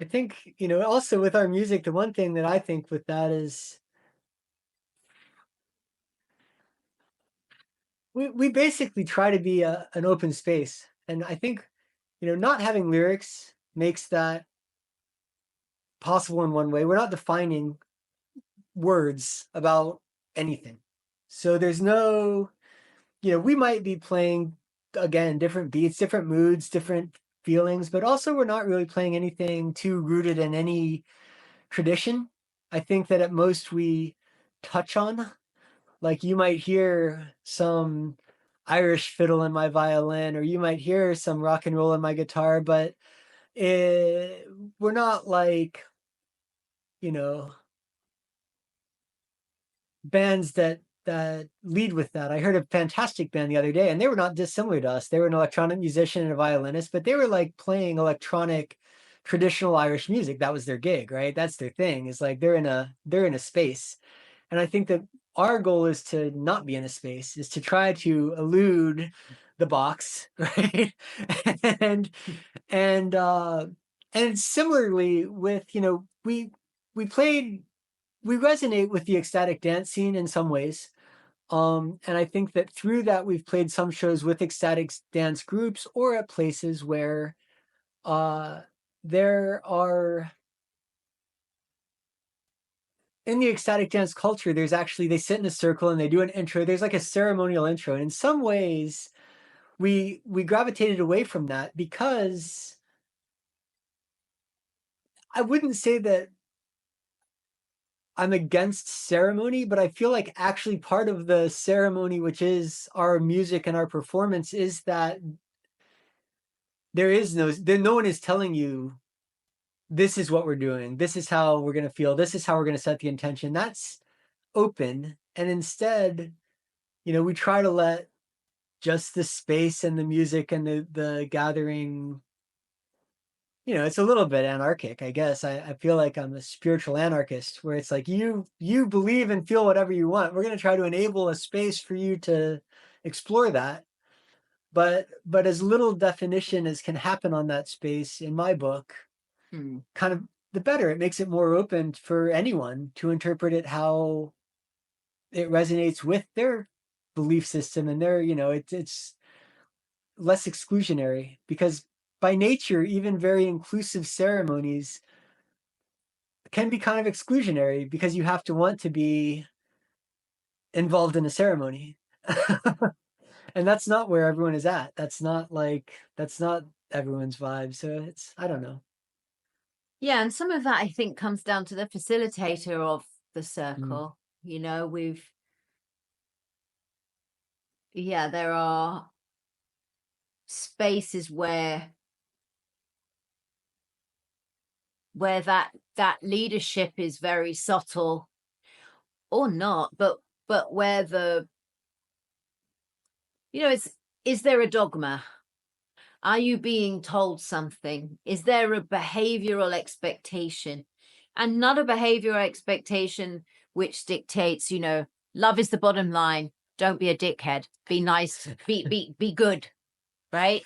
think, also with our music, the one thing that I think with that is we basically try to be an open space. And I think, not having lyrics makes that possible in one way. We're not defining words about anything. So there's no, we might be playing, again, different beats, different moods, different feelings, but also we're not really playing anything too rooted in any tradition. I think that at most we touch on, like you might hear some Irish fiddle in my violin, or you might hear some rock and roll in my guitar, but we're not like, you know, bands that lead with that. I heard a fantastic band the other day, and they were not dissimilar to us. They were an electronic musician and a violinist, but they were like playing electronic traditional Irish music. That was their gig, right? That's their thing. It's like they're in a space. And I think that our goal is to not be in a space, is to try to elude the box, right? and and uh and similarly with, we played we resonate with the ecstatic dance scene in some ways. And I think that through that, we've played some shows with ecstatic dance groups or at places where uh, there are, in the ecstatic dance culture, there's actually, they sit in a circle and they do an intro. There's like a ceremonial intro. And in some ways, we gravitated away from that because I wouldn't say that I'm against ceremony, but I feel like actually part of the ceremony, which is our music and our performance, is that no one is telling you this is what we're doing, this is how we're going to feel, this is how we're going to set the intention. That's open. And instead, we try to let just the space and the music and the gathering, it's a little bit anarchic, I guess. I feel like I'm a spiritual anarchist, where it's like you believe and feel whatever you want. We're going to try to enable a space for you to explore that, but as little definition as can happen on that space in my book, kind of the better. It makes it more open for anyone to interpret it how it resonates with their belief system and their, it's less exclusionary, because by nature, even very inclusive ceremonies can be kind of exclusionary because you have to want to be involved in a ceremony. And that's not where everyone is at. That's not everyone's vibe. So I don't know. Yeah, and some of that I think comes down to the facilitator of the circle. There are spaces where that leadership is very subtle or not, but where is there a dogma? Are you being told something? Is there a behavioral expectation? And not a behavioral expectation which dictates, love is the bottom line. Don't be a dickhead. Be nice. Be good. Right?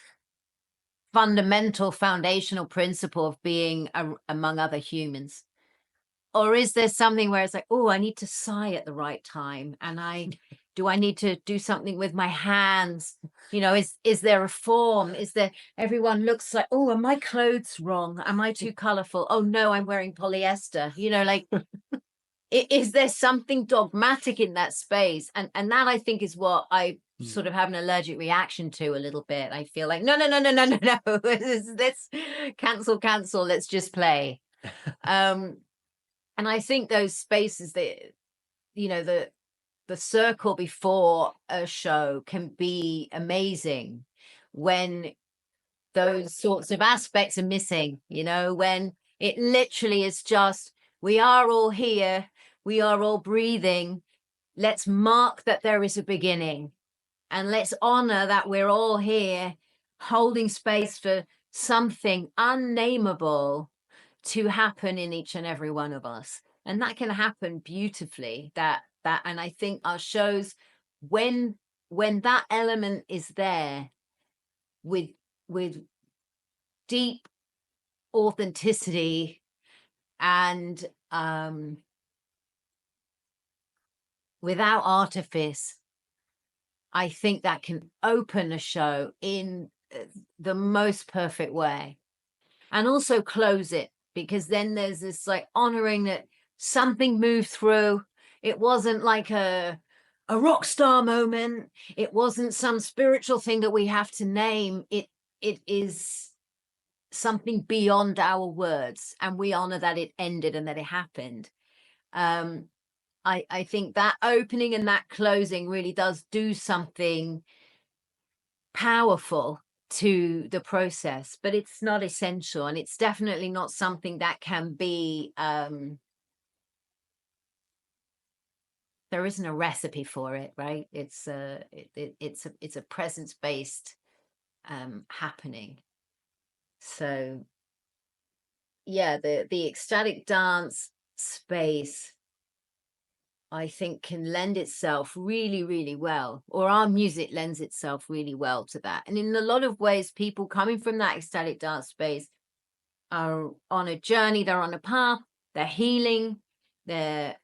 Fundamental, foundational principle of being among other humans. Or is there something where it's like, oh, I need to sigh at the right time, and do I need to do something with my hands? Is there a form? Is there, everyone looks like, oh, are my clothes wrong? Am I too colorful? Oh no, I'm wearing polyester. Like, is there something dogmatic in that space? And that, I think, is what I sort of have an allergic reaction to a little bit. I feel like, no. Let's cancel. Let's just play. And I think those spaces that, the circle before a show can be amazing when those sorts of aspects are missing, when it literally is just, we are all here, we are all breathing. Let's mark that there is a beginning, and let's honor that we're all here holding space for something unnameable to happen in each and every one of us. And that can happen beautifully. And I think our shows, when that element is there with deep authenticity and without artifice, I think that can open a show in the most perfect way, and also close it, because then there's this like honoring that something moved through. It wasn't like a rock star moment. It wasn't some spiritual thing that we have to name. It is something beyond our words, and we honor that it ended and that it happened. I think that opening and that closing really does do something powerful to the process, but it's not essential, and it's definitely not something that can be there isn't a recipe for it, right? It's a presence based happening. So yeah, the ecstatic dance space, I think, can lend itself really, really well, or our music lends itself really well to that. And in a lot of ways, people coming from that ecstatic dance space are on a journey, they're on a path, they're healing, they're,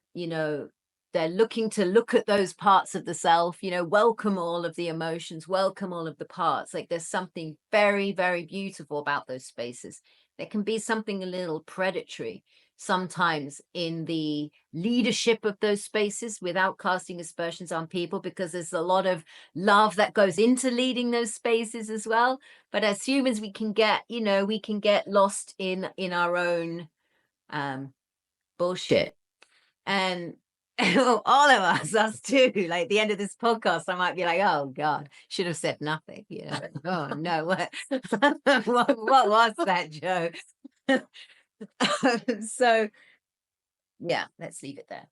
they're looking to look at those parts of the self, welcome all of the emotions, welcome all of the parts. Like there's something very, very beautiful about those spaces. There can be something a little predatory sometimes in the leadership of those spaces, without casting aspersions on people, because there's a lot of love that goes into leading those spaces as well. But as humans, we can get lost in our own bullshit. And all of us too, like at the end of this podcast, I might be like, oh God, should have said nothing, oh no, what what was that, Joe? So yeah, let's leave it there.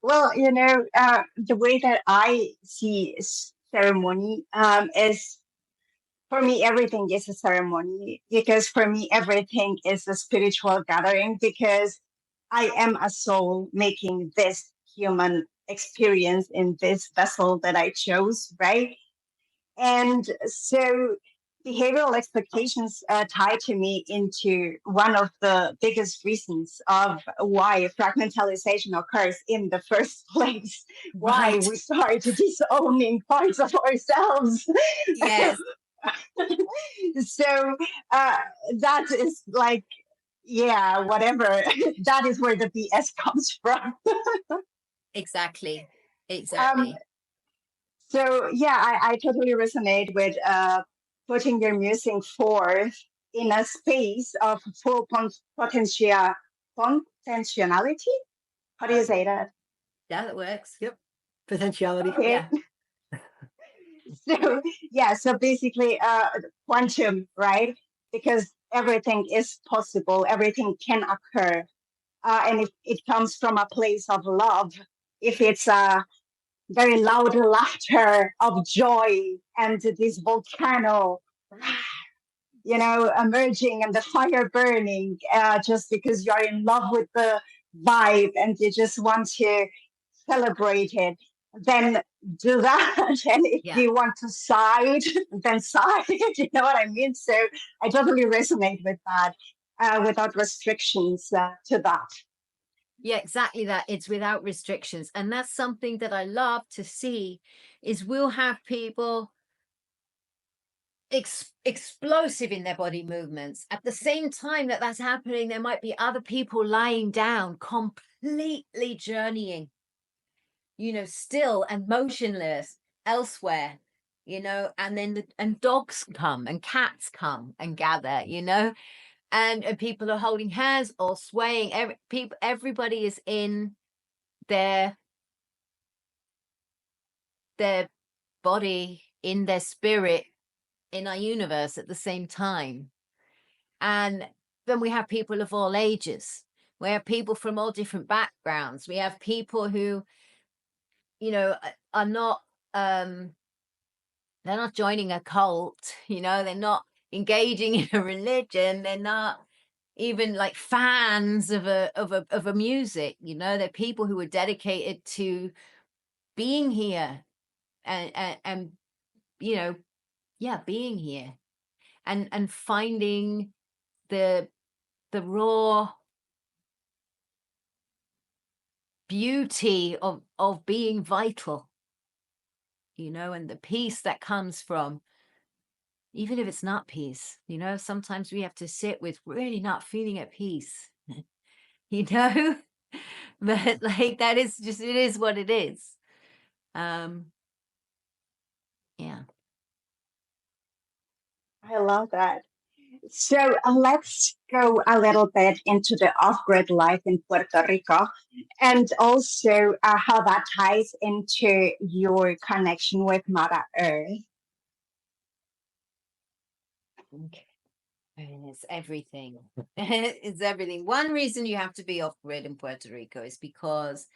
Well, the way that I see ceremony is, for me, everything is a ceremony, because for me, everything is a spiritual gathering, because I am a soul making this human experience in this vessel that I chose, right? And so behavioral expectations tie to me into one of the biggest reasons of why fragmentalization occurs in the first place, why Right. we start disowning parts of ourselves. Yes. So that is like, yeah, whatever. That is where the BS comes from. Exactly. So yeah, I totally resonate with putting your music forth in a space of full potentiality. How do you say that? Yeah, that works. Yep. Potentiality. Okay. Yeah. So yeah, so basically quantum, right? Because everything is possible, everything can occur. And if it comes from a place of love, if it's a very loud laughter of joy and this volcano, emerging and the fire burning, just because you're in love with the vibe and you just want to celebrate it, then do that. And if you want to side, then side. You know what I mean? So I totally resonate with that, without restrictions to that. Yeah, exactly that. It's without restrictions. And that's something that I love to see, is we'll have people explosive in their body movements. At the same time that that's happening, there might be other people lying down, completely journeying, still and motionless elsewhere, and then and dogs come and cats come and gather, and people are holding hands or swaying. Everybody is in their body, in their spirit, in our universe at the same time. And then we have people of all ages. We have people from all different backgrounds. We have people who, you know, are not they're not joining a cult, you know, they're not engaging in a religion, they're not even like fans of a music, you know, they're people who are dedicated to being here and you know, yeah, being here and finding the raw beauty of being vital, you know, and the peace that comes from, even if it's not peace, you know, sometimes we have to sit with really not feeling at peace, you know, but like that is just, it is what it is. um yeah. I love that. So let's go a little bit into the off-grid life in Puerto Rico, and also how that ties into your connection with Mother Earth. Okay. And it's everything. It's everything. One reason you have to be off grid in Puerto Rico is because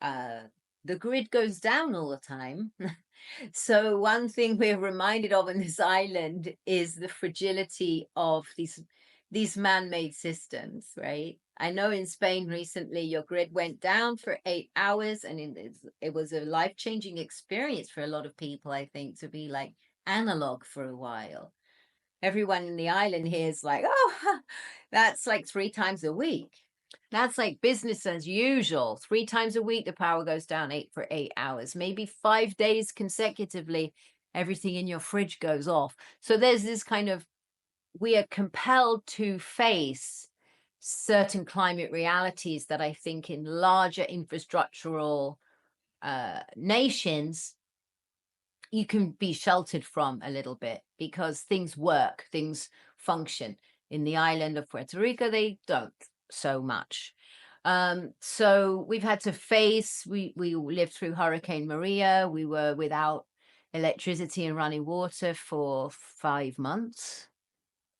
the grid goes down all the time. So one thing we're reminded of in this island is the fragility of these man-made systems, right? I know in Spain recently your grid went down for 8 hours, and it was a life-changing experience for a lot of people, I think, to be like analog for a while. Everyone in the island here is like, oh, that's like 3 times a week. That's like business as usual. 3 times a week, the power goes down for 8 hours, maybe 5 days consecutively. Everything in your fridge goes off. So there's this kind of, we are compelled to face certain climate realities that I think in larger infrastructural nations you can be sheltered from a little bit, because things work, things function. In the island of Puerto Rico, they don't so much. So we've had to face, we lived through Hurricane Maria. We were without electricity and running water for 5 months.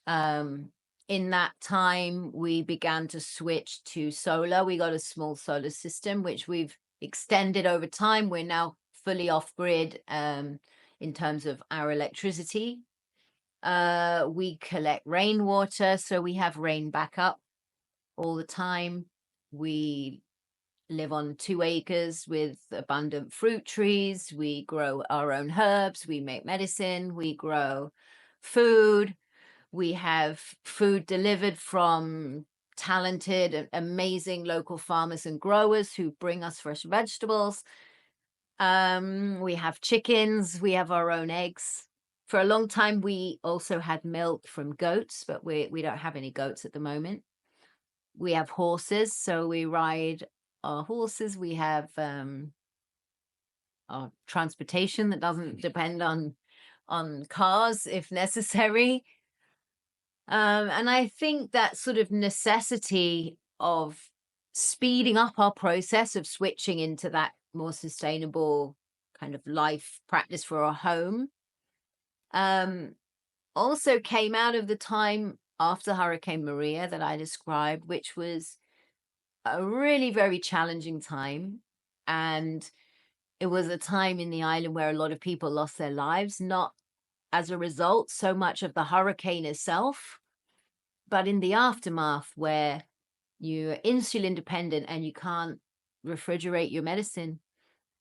In that time, we began to switch to solar. We got a small solar system, which we've extended over time. We're now fully off grid in terms of our electricity. We collect rainwater, so we have rain backup all the time. We live on 2 acres with abundant fruit trees. We grow our own herbs. We make medicine. We grow food. We have food delivered from talented and amazing local farmers and growers who bring us fresh vegetables. We have chickens. We have our own eggs. For a long time, we also had milk from goats, but we don't have any goats at the moment. We have horses, so we ride our horses. We have our transportation that doesn't depend on cars if necessary. And I think that sort of necessity of speeding up our process of switching into that more sustainable kind of life practice for our home also came out of the time after Hurricane Maria that I described, which was a really very challenging time. And it was a time in the island where a lot of people lost their lives, not as a result so much of the hurricane itself, but in the aftermath, where you're insulin dependent and you can't refrigerate your medicine,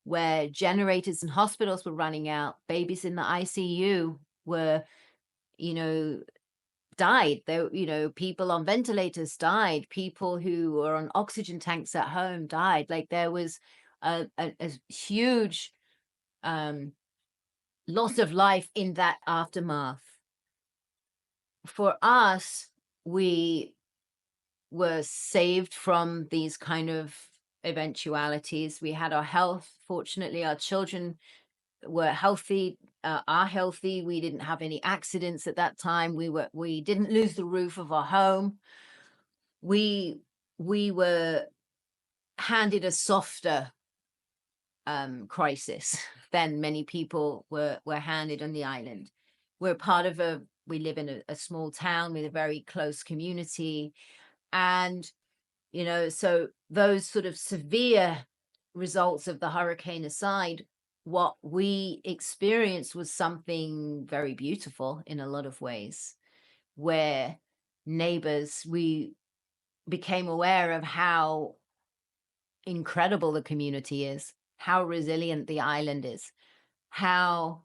where generators in hospitals were running out, babies in the ICU were, you know, died. There, you know, people on ventilators died. People who were on oxygen tanks at home died. Like there was a huge loss of life in that aftermath. For us, we were saved from these kind of eventualities. We had our health. Fortunately, our children were healthy, are healthy. We didn't have any accidents at that time. We didn't lose the roof of our home. We were handed a softer crisis than many people were handed on the island. We live in a small town with a very close community, and so those sort of severe results of the hurricane aside, what we experienced was something very beautiful in a lot of ways, where we became aware of how incredible the community is, how resilient the island is, how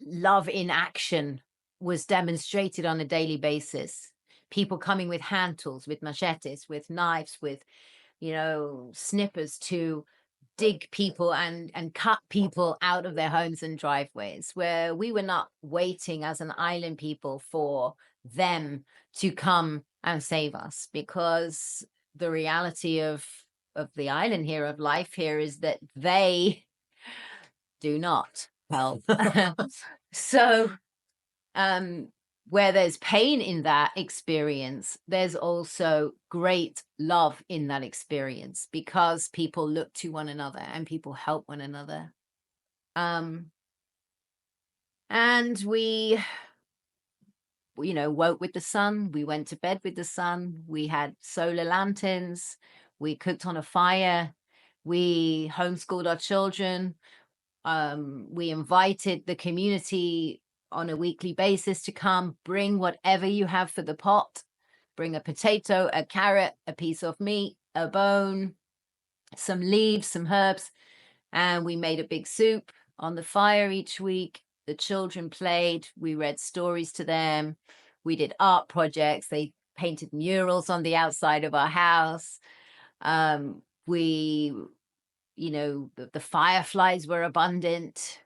love in action was demonstrated on a daily basis. People coming with hand tools, with machetes, with knives, with snippers to dig people and cut people out of their homes and driveways, where we were not waiting as an island people for them to come and save us, because the reality of the island here, of life here, is that they do not help. So where there's pain in that experience, there's also great love in that experience, because people look to one another and people help one another. And we woke with the sun. We went to bed with the sun. We had solar lanterns. We cooked on a fire. We homeschooled our children. We invited the community on a weekly basis to come, bring whatever you have for the pot, bring a potato, a carrot, a piece of meat, a bone, some leaves, some herbs, and we made a big soup on the fire each week. The children played, we read stories to them, we did art projects, they painted murals on the outside of our house. The fireflies were abundant.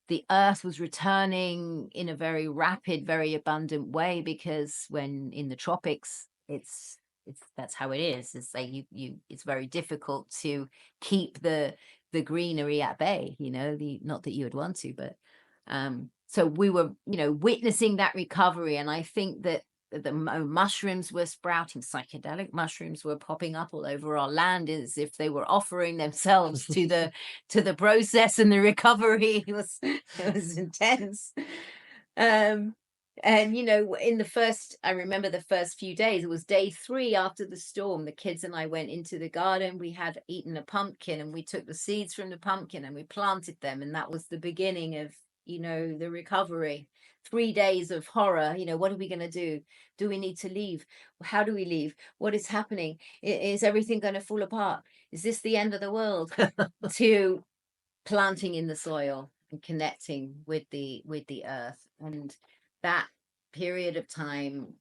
The earth was returning in a very rapid, very abundant way, because when in the tropics, it's that's how it is. It's like it's very difficult to keep the greenery at bay, not that you would want to, but so we were witnessing that recovery. And I think that the mushrooms were sprouting, psychedelic mushrooms were popping up all over our land, as if they were offering themselves to the process and the recovery. It was intense. And I remember the first few days, it was day 3 after the storm, the kids and I went into the garden. We had eaten a pumpkin, and we took the seeds from the pumpkin and we planted them, and that was the beginning of the recovery. 3 days of horror. What are we going to do? Do we need to leave? How do we leave? What is happening? Is everything going to fall apart? Is this the end of the world? To planting in the soil and connecting with the earth. And that period of time,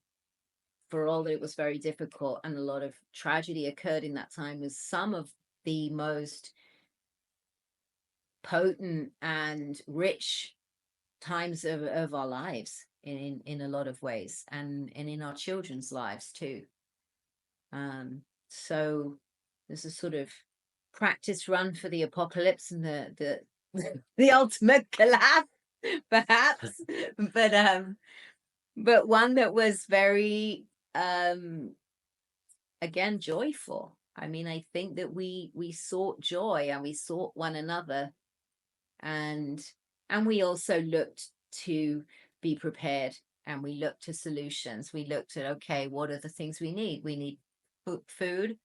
for all that it was very difficult and a lot of tragedy occurred in that time, was some of the most potent and rich times of our lives in a lot of ways, and in our children's lives too. So there's a sort of practice run for the apocalypse and the ultimate collapse, perhaps, but one that was very again joyful. I mean, I think that we sought joy and we sought one another, and we also looked to be prepared, and we looked to solutions. We looked at, okay, what are the things we need? We need food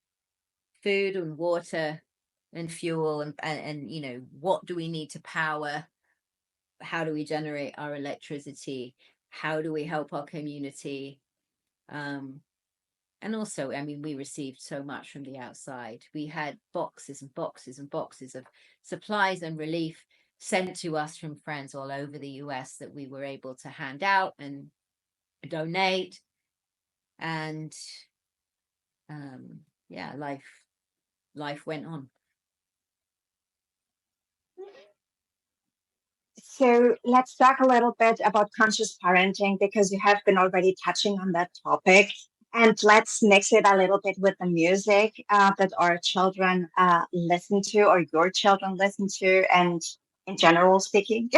and water and fuel, and what do we need to power? How do we generate our electricity? How do we help our community? And also, I mean, we received so much from the outside. We had boxes and boxes and boxes of supplies and relief sent to us from friends all over the US that we were able to hand out and donate. And yeah, life went on. So let's talk a little bit about conscious parenting, because you have been already touching on that topic. And let's mix it a little bit with the music that our children listen to, or your children listen to, and in general speaking.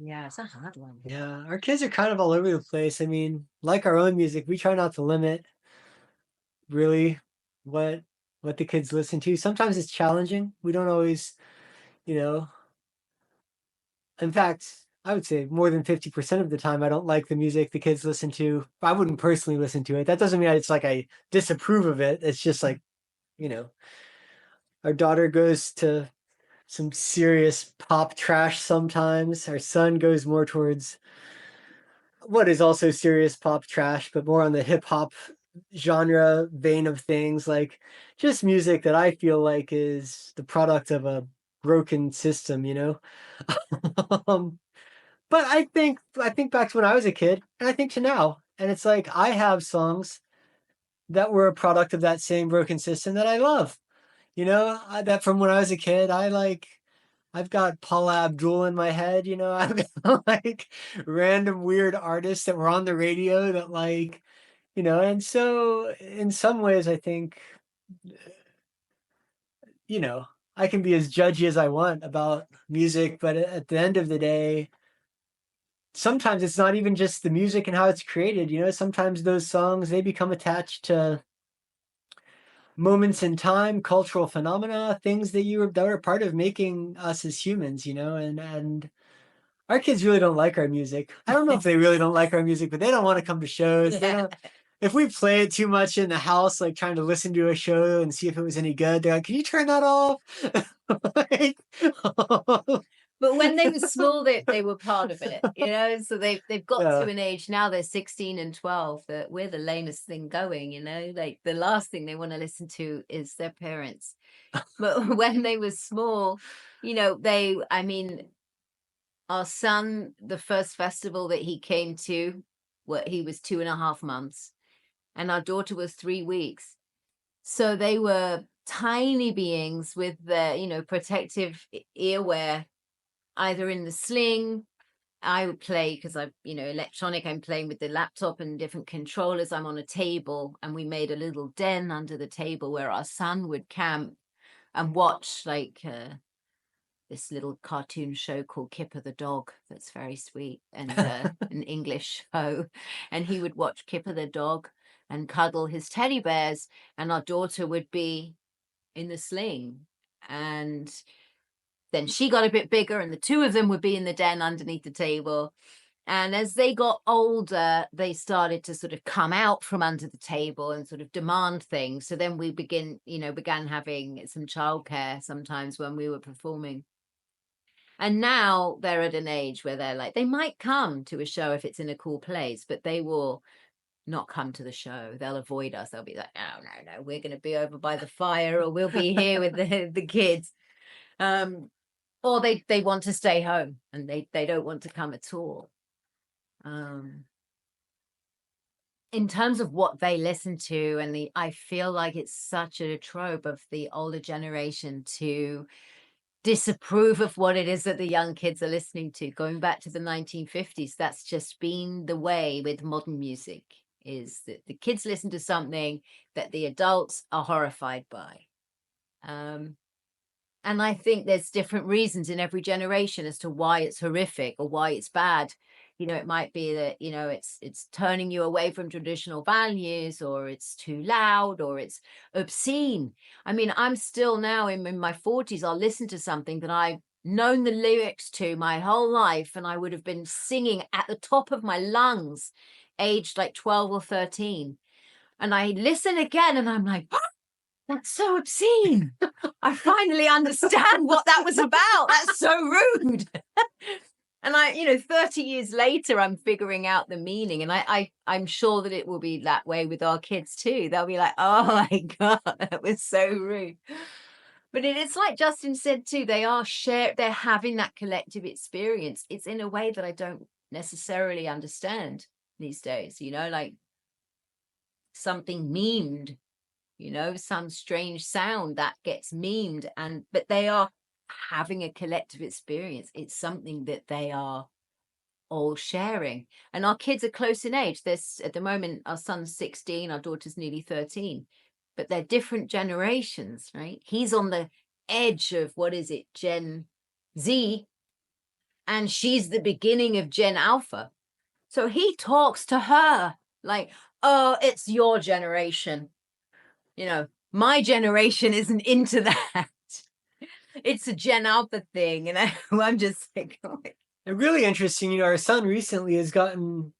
Yeah, it's a hard one. Yeah, our kids are kind of all over the place. I mean, like our own music, we try not to limit really what what the kids listen to. Sometimes it's challenging. We don't always, you know, in fact, I would say more than 50% of the time I don't like the music the kids listen to. I wouldn't personally listen to it. That doesn't mean it's like I disapprove of it. It's just like, you know, our daughter goes to some serious pop trash sometimes. Our son goes more towards what is also serious pop trash, but more on the hip hop genre vein of things, like just music that I feel like is the product of a broken system, you know? um, but I think back to when I was a kid, and I think to now, and it's like I have songs that were a product of that same broken system that I love. You know, that from when I was a kid, I've got Paula Abdul in my head, you know, I've got like random weird artists that were on the radio that like, you know, and so in some ways I think, you know, I can be as judgy as I want about music, but at the end of the day, sometimes it's not even just the music and how it's created, you know, sometimes those songs they become attached to moments in time, cultural phenomena, things that are part of making us as humans, you know, and our kids really don't like our music. I don't know if they really don't like our music, but they don't want to come to shows. They Yeah. don't. If we play it too much in the house, like trying to listen to a show and see if it was any good, they're like, "Can you turn that off?" Like, But when they were small, they were part of it, you know. So they've got yeah. to an age now, they're 16 and 12, that we're the lamest thing going, you know. Like the last thing they want to listen to is their parents. But when they were small, you know, I mean, our son, the first festival that he came to, what he was 2.5 months, and our daughter was 3 weeks. So they were tiny beings with their, you know, protective earwear, either in the sling. I would play because I, you know, electronic, I'm playing with the laptop and different controllers. I'm on a table, and we made a little den under the table where our son would camp and watch like this little cartoon show called Kipper the dog that's very sweet, and an English show. And he would watch Kipper the dog and cuddle his teddy bears, and our daughter would be in the sling. And then she got a bit bigger, and the two of them would be in the den underneath the table. And as they got older, they started to sort of come out from under the table and sort of demand things. So then we began having some childcare sometimes when we were performing. And now they're at an age where they're like, they might come to a show if it's in a cool place, but they will not come to the show. They'll avoid us. They'll be like, oh, no, we're going to be over by the fire, or we'll be here with the kids. Or they want to stay home, and they don't want to come at all. In terms of what they listen to, and I feel like it's such a trope of the older generation to disapprove of what it is that the young kids are listening to. Going back to the 1950s, that's just been the way with modern music, is that the kids listen to something that the adults are horrified by. And I think there's different reasons in every generation as to why it's horrific or why it's bad. You know, it might be that, you know, it's turning you away from traditional values, or it's too loud, or it's obscene. I mean, I'm still now in my 40s, I'll listen to something that I've known the lyrics to my whole life, and I would have been singing at the top of my lungs, aged like 12 or 13. And I listen again and I'm like, that's so obscene. I finally understand what that was about. That's so rude. And 30 years later, I'm figuring out the meaning. And I'm sure that it will be that way with our kids too. They'll be like, oh my God, that was so rude. But it's like Justin said too, they're having that collective experience. It's in a way that I don't necessarily understand these days, you know, like something memed, you know, some strange sound that gets memed, but they are having a collective experience. It's something that they are all sharing. And our kids are close in age. There's, at the moment, our son's 16, our daughter's nearly 13, but they're different generations, right? He's on the edge of, what is it, Gen Z, and she's the beginning of Gen Alpha. So he talks to her like, oh, it's your generation. You know, my generation isn't into that. It's a Gen Alpha thing. And I'm just like, really interesting. You know, our son recently has gotten,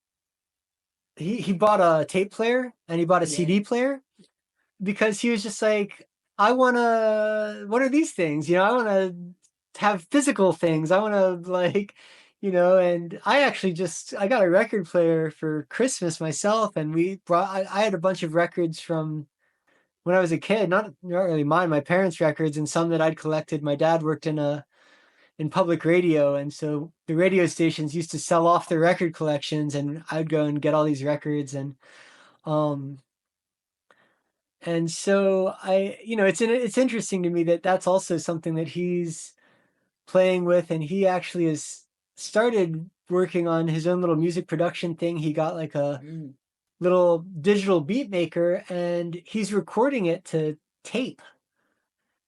he bought a tape player and he bought a yeah. CD player because he was just like, I want to, what are these things? You know, I want to have physical things. I want to like, you know, and I actually I got a record player for Christmas myself. And I had a bunch of records from when I was a kid, not really mine, my parents' records, and some that I'd collected. My dad worked in public radio, and so the radio stations used to sell off their record collections, and I'd go and get all these records, um and so you know, it's interesting to me that that's also something that he's playing with, and he actually has started working on his own little music production thing. He got like a Mm. little digital beat maker, and he's recording it to tape.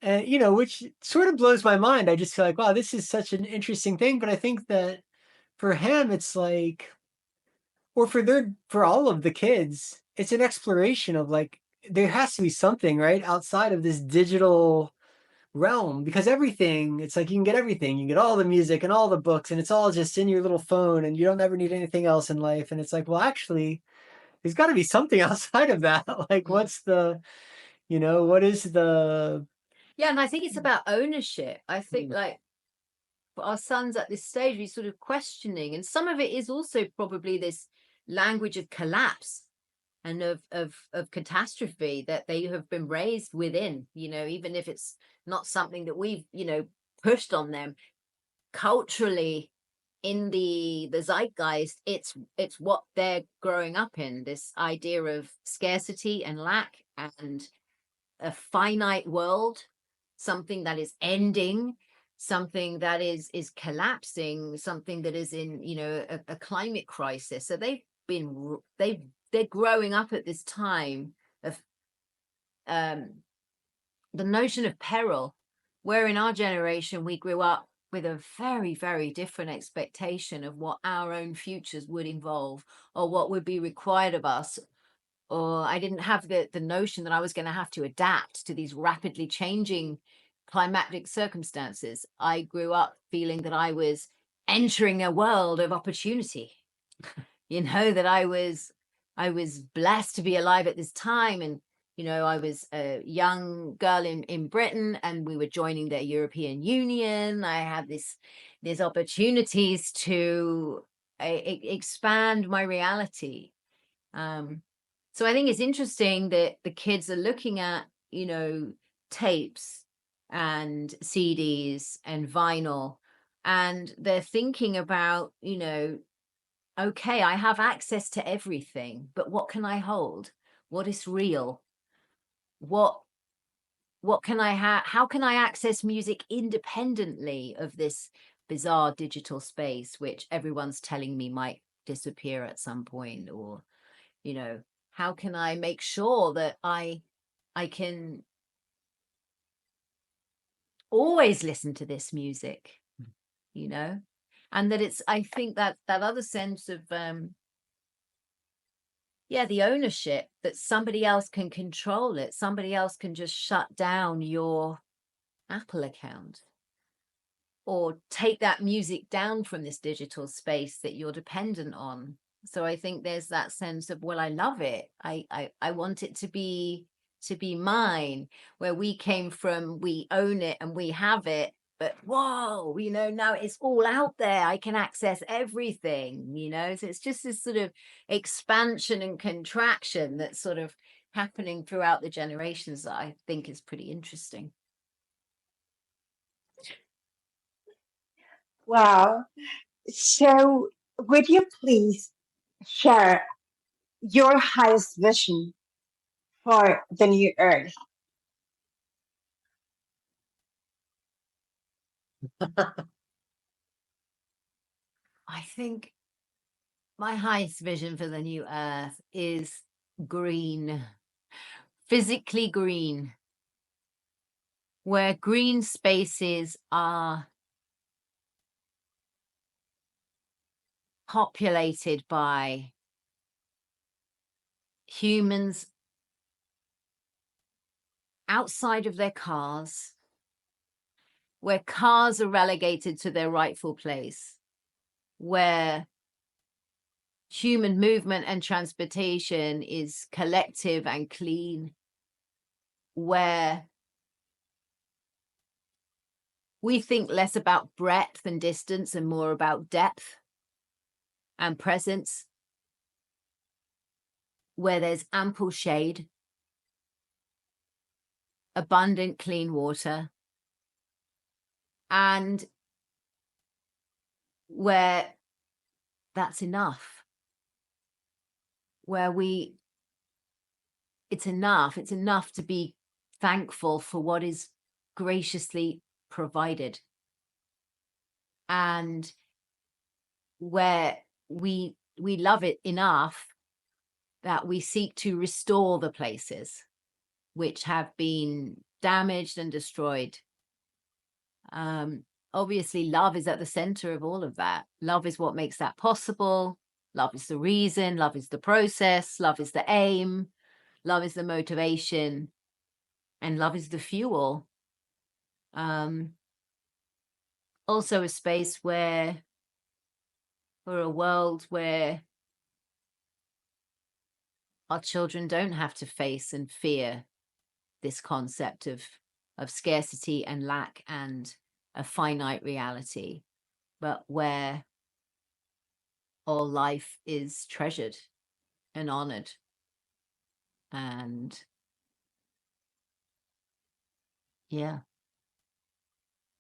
And, you know, which sort of blows my mind. I just feel like, wow, this is such an interesting thing. But I think that for him, it's like, or for all of the kids, it's an exploration of like, there has to be something, right, outside of this digital realm, because everything, it's like you can get everything. You can get all the music and all the books, and it's all just in your little phone, and you don't ever need anything else in life. And it's like, well, actually, there's got to be something outside of that. Like, Mm. what is the, Yeah, and I think it's about ownership. I think like for our sons at this stage, we're sort of questioning, and some of it is also probably this language of collapse and of catastrophe that they have been raised within, you know, even if it's not something that we've, you know, pushed on them culturally in the zeitgeist. It's what they're growing up in, this idea of scarcity and lack and a finite world, something that is ending, something that is collapsing, something that is in, you know, a climate crisis. So they're growing up at this time of the notion of peril, where in our generation we grew up with a very, very different expectation of what our own futures would involve or what would be required of us. Or I didn't have the notion that I was going to have to adapt to these rapidly changing climatic circumstances. I grew up feeling that I was entering a world of opportunity, you know, that I was blessed to be alive at this time. And you know, I was a young girl in Britain, and we were joining the European Union. I had these opportunities to expand my reality. So I think it's interesting that the kids are looking at, you know, tapes and CDs and vinyl, and they're thinking about, you know, okay, I have access to everything, but what can I hold? What is real? What what can I have? How can I access music independently of this bizarre digital space, which everyone's telling me might disappear at some point? Or, you know, how can I make sure that I can always listen to this music, you know? And that it's, I think that that other sense of yeah, the ownership, that somebody else can control it. Somebody else can just shut down your Apple account or take that music down from this digital space that you're dependent on. So I think there's that sense of, well, I love it. I want it to be mine. Where we came from, we own it and we have it. But whoa, you know, now it's all out there. I can access everything, you know. So it's just this sort of expansion and contraction that's sort of happening throughout the generations that I think is pretty interesting. Wow. So, would you please share your highest vision for the new Earth? I think my highest vision for the new Earth is green, physically green, where green spaces are populated by humans outside of their cars, where cars are relegated to their rightful place, where human movement and transportation is collective and clean, where we think less about breadth and distance and more about depth and presence, where there's ample shade, abundant clean water, and where that's enough, where it's enough to be thankful for what is graciously provided, and where we love it enough that we seek to restore the places which have been damaged and destroyed. Obviously, love is at the center of all of that. Love is what makes that possible. Love is the reason. Love is the process. Love is the aim. Love is the motivation. And love is the fuel. Also a space where, or a world where our children don't have to face and fear this concept of scarcity and lack and a finite reality, but where all life is treasured and honored, and yeah,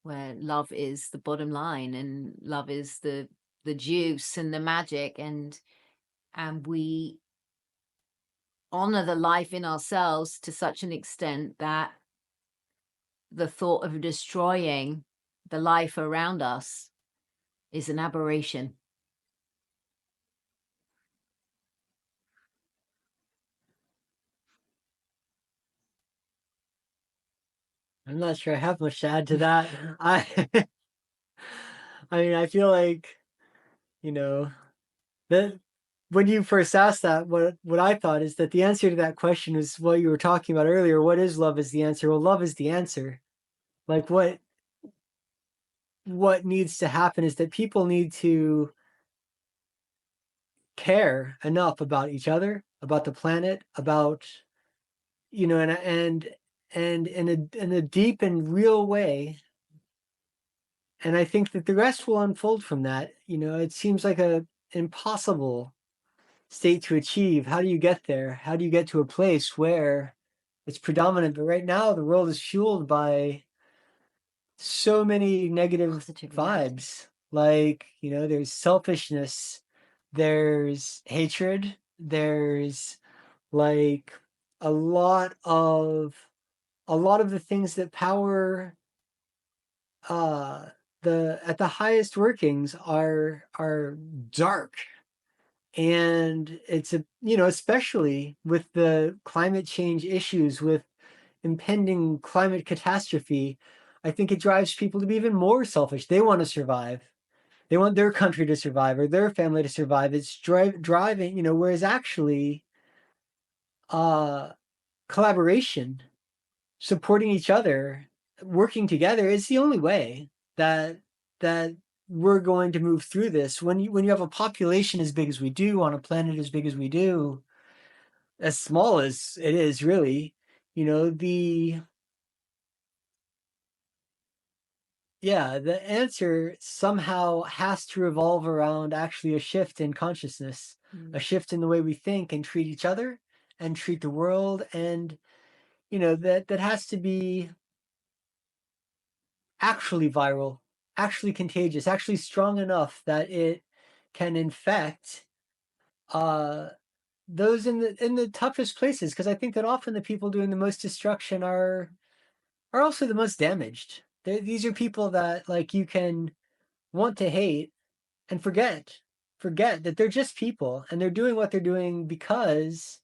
where love is the bottom line and love is the juice and the magic, and we honor the life in ourselves to such an extent that the thought of destroying the life around us is an aberration. I'm not sure I have much to add to that. I I mean, I feel like, you know, that when you first asked that, what I thought is that the answer to that question is what you were talking about earlier. What is love is the answer? Well, love is the answer. Like what needs to happen is that people need to care enough about each other, about the planet, about, you know, and in a deep and real way. And I think that the rest will unfold from that. You know, it seems like a impossible state to achieve. How do you get there? How do you get to a place where it's predominant? But right now, the world is fueled by so many negative Positive vibes. Like, you know, there's selfishness, there's hatred, there's like a lot of the things that power uh the at the highest workings are dark. And it's a, you know, especially with the climate change issues, with impending climate catastrophe, I think it drives people to be even more selfish. They want to survive. They want their country to survive or their family to survive. It's driving, you know, whereas actually uh collaboration, supporting each other, working together is the only way that that we're going to move through this. When you have a population as big as we do on a planet as big as we do, as small as it is really, you know, the answer somehow has to revolve around actually a shift in consciousness, a shift in the way we think and treat each other and treat the world. And, you know, that has to be actually viral, actually contagious, actually strong enough that it can infect uh those in the toughest places. Because I think that often the people doing the most destruction are also the most damaged. These are people that like you can want to hate and forget that they're just people and they're doing what they're doing because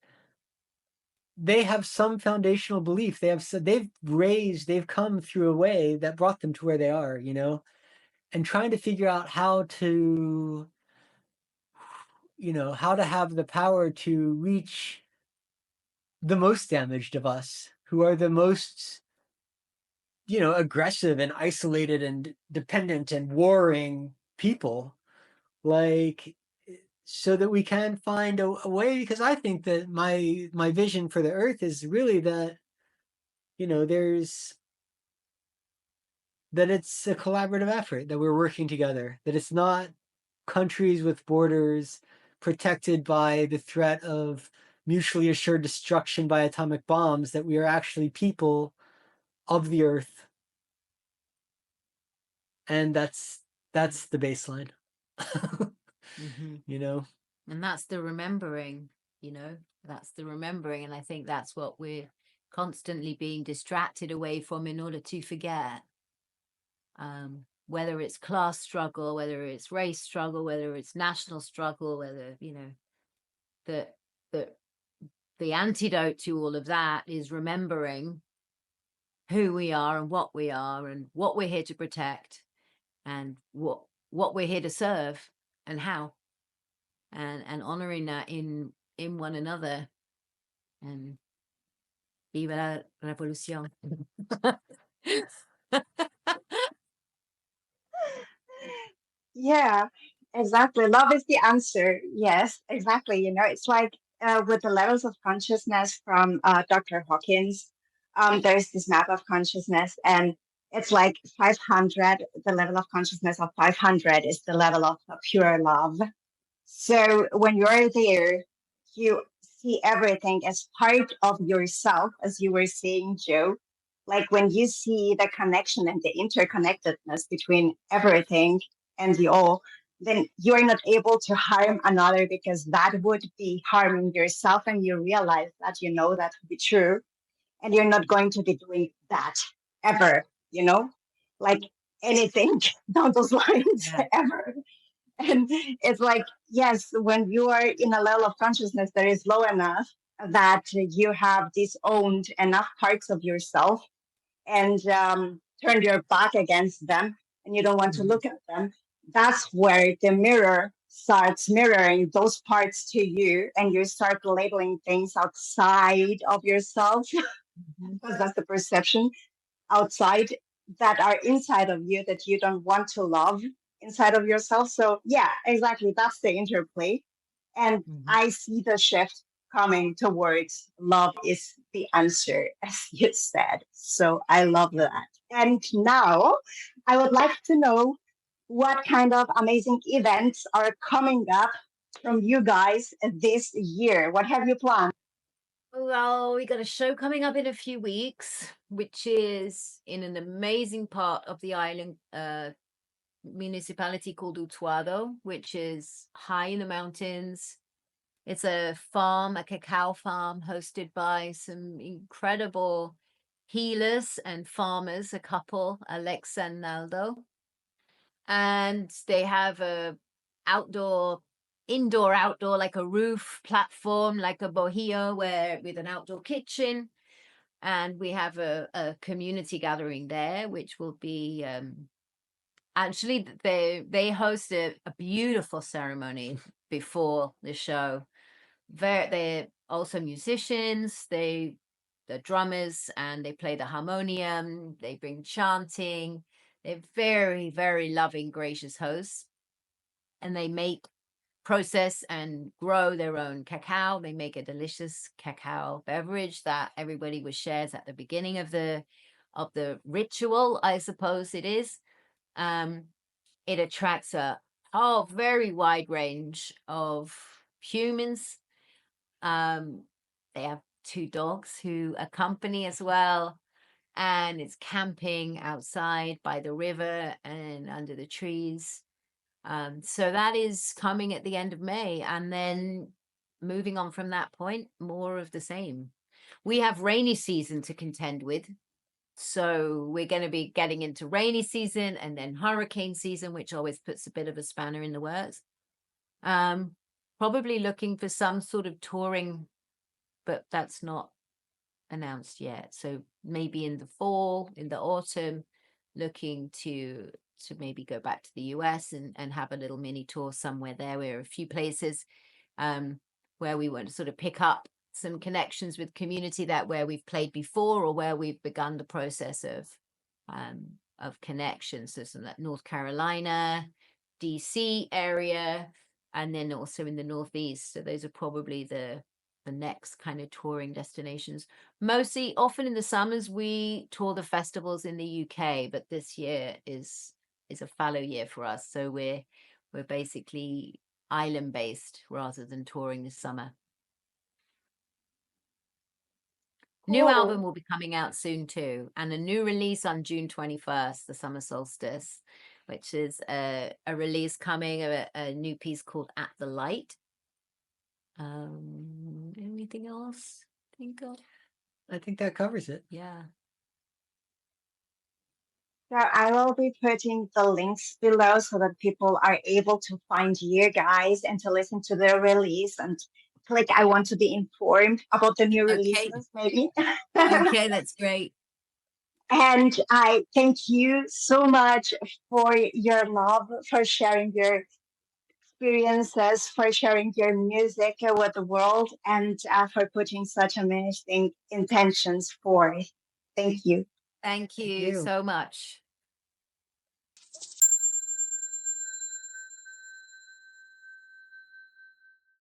they have some foundational belief. They've come through a way that brought them to where they are, you know, and trying to figure out how to how to have the power to reach the most damaged of us, who are the most, aggressive and isolated and dependent and warring people, like, so that we can find a way, because I think that my vision for the earth is really that, there's that it's a collaborative effort, that we're working together, that it's not countries with borders protected by the threat of mutually assured destruction by atomic bombs, that we are actually people of the earth. And that's the baseline. you know And that's the remembering, that's the remembering. And I think that's what we're constantly being distracted away from in order to forget. Whether it's class struggle, whether it's race struggle, whether it's national struggle, whether, that the antidote to all of that is remembering who we are and what we're here to protect, and what we're here to serve, and how, and honoring that in one another. And viva la revolución. Yeah, exactly. Love is the answer. Yes, exactly. It's like with the levels of consciousness from Dr. Hawkins, there's this map of consciousness, and it's like 500, the level of consciousness of 500 is the level of pure love. So when you're there, you see everything as part of yourself, as you were saying, Joe. Like when you see the connection and the interconnectedness between everything and the all, then you're not able to harm another, because that would be harming yourself. And you realize that, that to be true. And you're not going to be doing that ever, like anything down those lines Yeah. ever. And it's like, yes, when you are in a level of consciousness that is low enough that you have disowned enough parts of yourself, and turned your back against them, and you don't want to look at them, that's where the mirror starts mirroring those parts to you, and you start labeling things outside of yourself, because that's the perception outside, that are inside of you that you don't want to love inside of yourself. So yeah, exactly, that's the interplay. And I see the shift coming towards love is the answer, as you said. So I love that. And now I would like to know what kind of amazing events are coming up from you guys this year. What have you planned? Well, we got a show coming up in a few weeks, which is in an amazing part of the island municipality called Utuado, which is high in the mountains. It's a farm, a cacao farm, hosted by some incredible healers and farmers, a couple, Alexa and Naldo. And they have a indoor, outdoor, like a roof platform, like a bohio, where with an outdoor kitchen. And we have a community gathering there, which will be actually they host a beautiful ceremony before the show. They're also musicians. They're drummers, and they play the harmonium. They bring chanting. They're very, very loving, gracious hosts, and they process and grow their own cacao. They make a delicious cacao beverage that everybody shares at the beginning of the ritual, I suppose it is. It attracts a very wide range of humans. They have 2 dogs who accompany as well, and it's camping outside by the river and under the trees. So that is coming at the end of May, and then moving on from that point, more of the same. We have rainy season to contend with, so we're going to be getting into rainy season and then hurricane season, which always puts a bit of a spanner in the works. Probably looking for some sort of touring, but that's not announced yet. So maybe in the fall, in the autumn, looking to maybe go back to the US and have a little mini tour somewhere there. We're a few places where we want to sort of pick up some connections with community that where we've played before or where we've begun the process of connection. So some like North Carolina, DC area, and then also in the Northeast. So those are probably the next kind of touring destinations. Mostly, often in the summers, we tour the festivals in the UK, but this year is a fallow year for us. So we're basically island based rather than touring this summer. New album will be coming out soon too, and a new release on June 21st, the summer solstice, which is a release coming of a new piece called At the Light. Anything else? I think that covers it. Yeah. So I will be putting the links below so that people are able to find you guys and to listen to the release and click I want to be informed about the new releases, maybe. Okay, that's great. And I thank you so much for your love, for sharing your experiences, for sharing your music with the world, and for putting such amazing intentions forth. Thank you. Thank you so much.